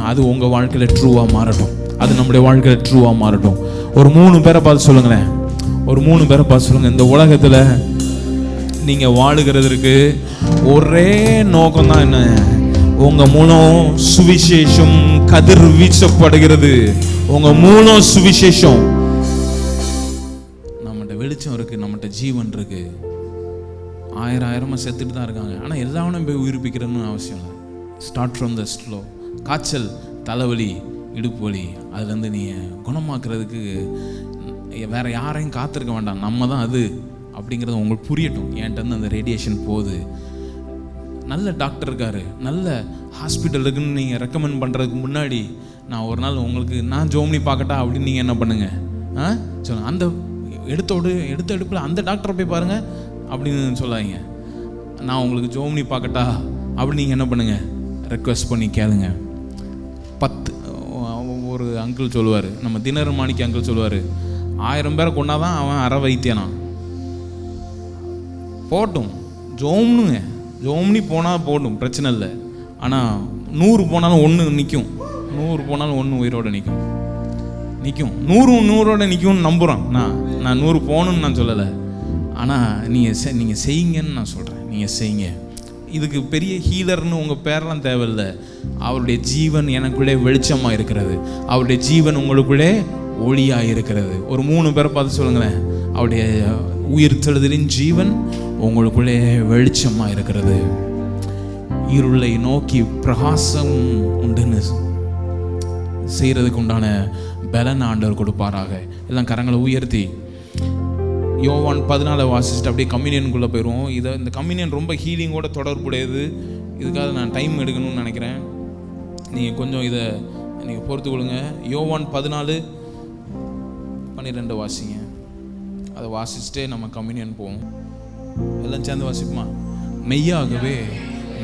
அது உங்க வாழ்க்கையில ட்ரூவா மாறட்டும். அது நம்முடைய வாழ்க்கையில ட்ரூவா மாறட்டும். ஒரு 3 பேரை பார்த்து சொல்லுங்களேன். ஒரு 3 பேரை பார்த்து சொல்லுங்க. இந்த உலகத்துல நீங்க வாழுகிறதுக்கு ஒரே நோக்கம் தான் என்ன? உங்க மூலம் சுவிசேஷம் கதிர் வீசப்படுகிறது. உங்க மூலம் சுவிசேஷம். நம்மகிட்ட வெளிச்சம் இருக்கு, நம்மகிட்ட ஜீவன் இருக்கு. ஆயிரமா செத்துட்டு தான் இருக்காங்க. ஆனால் எல்லாரும் போய் உயிர்ப்பிக்கிறதுன்னு அவசியம் இல்லை. Start from the slow. காய்ச்சல், தலைவலி, இடுப்பு வலி, அதுலேருந்து நீ குணமாக்குறதுக்கு வேற யாரையும் காத்திருக்க வேண்டாம். நம்ம தான் அது அப்படிங்கிறது உங்களுக்கு புரியட்டும். என்கிட்ட அந்த ரேடியேஷன் போகுது, நல்ல டாக்டர் இருக்காரு, நல்ல ஹாஸ்பிட்டல் இருக்குன்னு நீங்கள் ரெக்கமெண்ட் பண்ணுறதுக்கு முன்னாடி நான் ஒரு நாள் உங்களுக்கு நான் ஜோம்னி பார்க்கட்டா அப்படின்னு நீங்கள் என்ன பண்ணுங்க சொல்லுங்கள். அந்த எடுத்த எடுப்பில் அந்த டாக்டரை போய் பாருங்கள் அப்படின்னு சொல்லாதீங்க. நான் உங்களுக்கு ஜோம்னி பார்க்கட்டா அப்படின்னு நீங்கள் என்ன பண்ணுங்கள், ரெக்வெஸ்ட் பண்ணி கேளுங்க. 10 ஒரு அங்கிள் சொல்லுவார், நம்ம தினகரன் மாணிக்க அங்கிள் சொல்லுவார், 1000 பேரை கொண்டாதான் அவன் அரை வைத்தியனா. போட்டும் ஜோம்னுங்க, ஜோம்னி போனால் போட்டும், பிரச்சனை இல்லை. ஆனால் 100 போனாலும் 1 நிற்கும், 100 போனாலும் 1 உயிரோடு நிற்கும். 100 நிற்கும்னு நம்புகிறான். நான் 100 போகணுன்னு நான் சொல்லலை. ஆனால் நீங்கள் செய்யுங்கன்னு நான் சொல்கிறேன். நீங்கள் செய்யுங்க. இதுக்கு பெரிய ஹீலர்னு உங்கள் பேரெல்லாம் தேவையில்லை. அவருடைய ஜீவன் எனக்குள்ளே வெளிச்சமாக இருக்கிறது. அவருடைய ஜீவன் உங்களுக்குள்ளே ஒளியாக இருக்கிறது. ஒரு 3 பேரை பார்த்து சொல்லுங்களேன், அவருடைய உயிர்த்தெழுதலின் ஜீவன் உங்களுக்குள்ளே வெளிச்சமாக இருக்கிறது. இருளை நோக்கி பிரகாசம் உண்டுன்னு செய்கிறதுக்கு உண்டான பலன் ஆண்டவர் கொடுப்பாராக. எல்லாம் கரங்களை உயர்த்தி யோவான் 14 வாசிச்சுட்டு அப்படியே கம்யூனியனுக்குள்ளே போயிடுவோம். இந்த கம்யூனியன் ரொம்ப ஹீலிங்கோட தொடர்புடையது. இதுக்காக நான் டைம் எடுக்கணும்னு நினைக்கிறேன். நீங்கள் கொஞ்சம் இதை நீங்கள் பொறுத்து கொள்ளுங்க. யோவான் 14:12 வாசிங்க. அதை வாசிச்சுட்டே நம்ம கம்யூனியன் போவோம். எல்லாம் சேர்ந்து வாசிப்போமா? மெய்யாகவே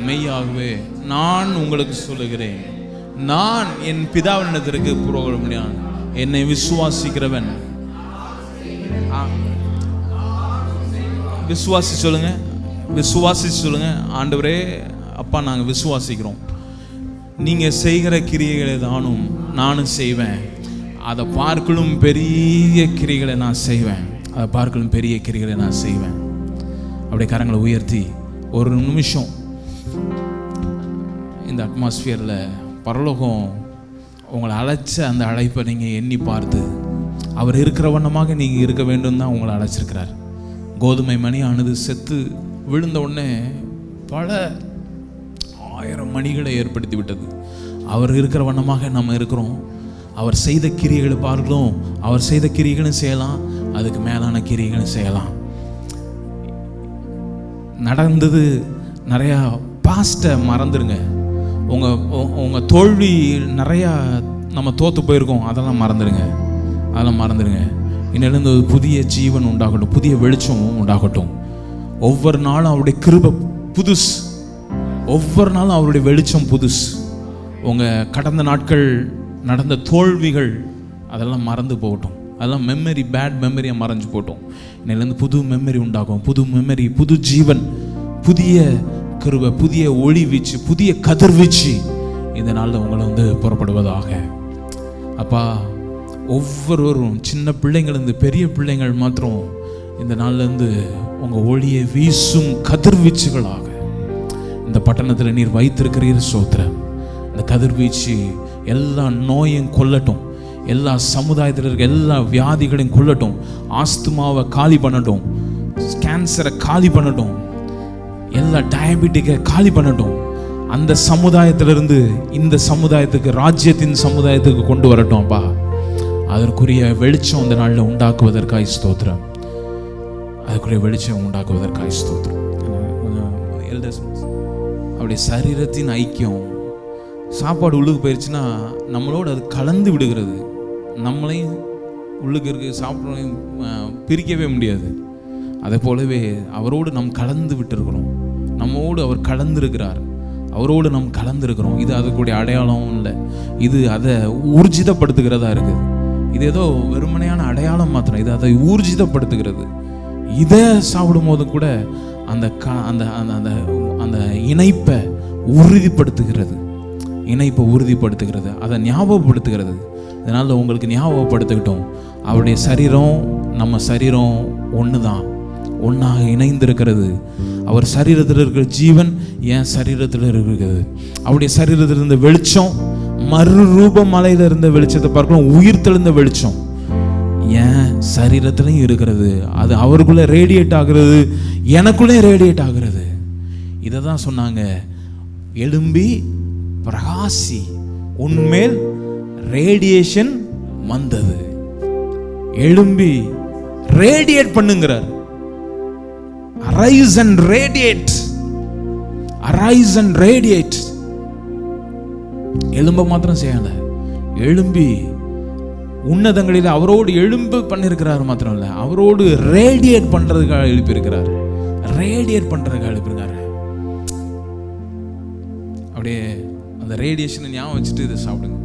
மெய்யாகவே நான் உங்களுக்கு சொல்லுகிறேன், நான் என் பிதாவினிடத்திற்கு புறப்படுகிறேன். என்னை விசுவாசிக்கிறவன் விசுவாசி சொல்லுங்க, விசுவாசி சொல்லுங்க. ஆண்டவரே அப்பா, நாங்கள் விசுவாசிக்கிறோம். நீங்கள் செய்கிற கிரியைகளை நானும் செய்வேன். அதை பார்க்கலும் பெரிய கிரிகளை நான் செய்வேன். அதை பார்க்கலும் பெரிய கிரிகளை நான் செய்வேன். அப்படியே கரங்களை உயர்த்தி ஒரு நிமிஷம் இந்த அட்மாஸ்பியரில் பரலோகம் உங்களை அழைச்ச அந்த அழைப்பை நீங்கள் எண்ணி பார்த்து, அவர் இருக்கிற வண்ணமாக நீங்கள் இருக்க வேண்டும் தான் உங்களை அழைச்சிருக்கிறார். கோதுமை மணியானது செத்து விழுந்த உடனே பல 1000 மணிகளை ஏற்படுத்தி விட்டது. அவர் இருக்கிற வண்ணமாக நம்ம இருக்கிறோம். அவர் செய்த கிரியைகளை பார்க்கலாம். அவர் செய்த கிரியைகளும் செய்யலாம், அதுக்கு மேலான கிரியைகளும் செய்யலாம். நடந்தது நிறையா பாஸ்ட்டை மறந்துடுங்க. உங்கள் தோல்வி நிறையா நம்ம தோற்று போயிருக்கோம், அதெல்லாம் மறந்துடுங்க. இன்னிலிருந்து ஒரு புதிய ஜீவன் உண்டாகட்டும், புதிய வெளிச்சம் உண்டாகட்டும். ஒவ்வொரு நாளும் அவருடைய கிருபை புதுசு, ஒவ்வொரு நாளும் அவருடைய வெளிச்சம் புதுசு. உங்கள் கடந்த நாட்கள் நடந்த தோல்விகள் அதெல்லாம் மறந்து போகட்டும். அதெல்லாம் மெமரி, பேட் மெமரியை மறைஞ்சு போட்டோம். இன்னிலிருந்து புது மெமரி உண்டாகும், புது மெமரி, புது ஜீவன், புதிய கிருபை, புதிய ஒளி வீச்சு, புதிய கதிர்வீச்சு இந்த நாளில் உங்களை புறப்படுவதாக. அப்பா, ஒவ்வொருவரும் சின்ன பிள்ளைங்கள்லேருந்து பெரிய பிள்ளைங்கள் மாத்திரம் இந்த நாள்லேருந்து உங்கள் ஒளியை வீசும் கதிர்வீச்சுகளாக இந்த பட்டணத்தில் நீர் வைத்திருக்கிறீர். சோத்திரம். இந்த கதிர்வீச்சு எல்லா நோயும் கொல்லட்டும், எல்லா சமுதாயத்தில் இருக்க எல்லா வியாதிகளையும் கொல்லட்டும், ஆஸ்துமாவை காலி பண்ணட்டும், கேன்சரை காலி பண்ணட்டும், எல்லா டயபெட்டிக்கை காலி பண்ணட்டும். அந்த சமுதாயத்திலிருந்து இந்த சமுதாயத்துக்கு, ராஜ்யத்தின் சமுதாயத்துக்கு கொண்டு வரட்டும். அப்பா, அதற்குரிய வெளிச்சம் இந்த நாளில் உண்டாக்குவதற்காய் ஸ்தோத்திரம். அதுக்குரிய வெளிச்சம் உண்டாக்குவதற்காய் ஸ்தோத்திரம். அப்படி சரீரத்தின் ஐக்கியம், சாப்பாடு உள்ளுக்கு போயிடுச்சுன்னா நம்மளோட அது கலந்து விடுகிறது. நம்மளையும் உள்ளுக்கு இருக்க சாப்பிட்றதையும் பிரிக்கவே முடியாது. அதே போலவே அவரோடு நாம் கலந்து விட்டுருக்கிறோம். நம்மோடு அவர் கலந்துருக்கிறார், அவரோடு நாம் கலந்துருக்கிறோம். இது அதுக்குடைய அடையாளம் இல்லை, இது அதை ஊர்ஜிதப்படுத்துகிறதா இருக்குது. இது ஏதோ வெறுமனையான அடையாளம் மாத்திரம், இது அதை ஊர்ஜிதப்படுத்துகிறது. இதை சாப்பிடும் போது கூட அந்த அந்த இணைப்பை உறுதிப்படுத்துகிறது, அதை ஞாபகப்படுத்துகிறது. இதனால் உங்களுக்கு ஞாபகப்படுத்திக்கிட்டோம், அவருடைய சரீரம் நம்ம சரீரம் ஒன்று தான், ஒன்றாக இணைந்திருக்கிறது. அவர் சரீரத்தில் இருக்கிற ஜீவன் என் சரீரத்தில் இருக்கிறது. அவருடைய சரீரத்தில் இருந்த வெளிச்சம் மறுரூப மலையில இருந்த வெளிச்சத்தை பார்க்கலாம், உயிர் தெழுந்த வெளிச்சம் என் சரீரத்திலையும் இருக்கிறது. அது அவருக்குள்ள ரேடியேட் ஆகிறது, எனக்குள்ளே ரேடியேட் ஆகிறது. இதை தான் சொன்னாங்க, எழும்பி பிரகாசி, உன்மேல் ரேடியேஷன் வந்தது. எழும்பி ரேடியேட் பண்ணுங்கிறார். Arise and radiate, arise and radiate. எழும்ப மாத்திரம் செய்யல, எழும்பி உன்னதங்களில் அவரோடு எழும்பு பண்ணிருக்கிறார் மாத்திரம் இல்ல, அவரோடு ரேடியேட் பண்றதுக்காக எழுப்பியிருக்கிறார். ரேடியேட் பண்றதுக்காக எழுப்பியிருக்காரு. அப்படியே அந்த ரேடியேஷனை ஞாபகம் வச்சுட்டு இதை சாப்பிடுங்க.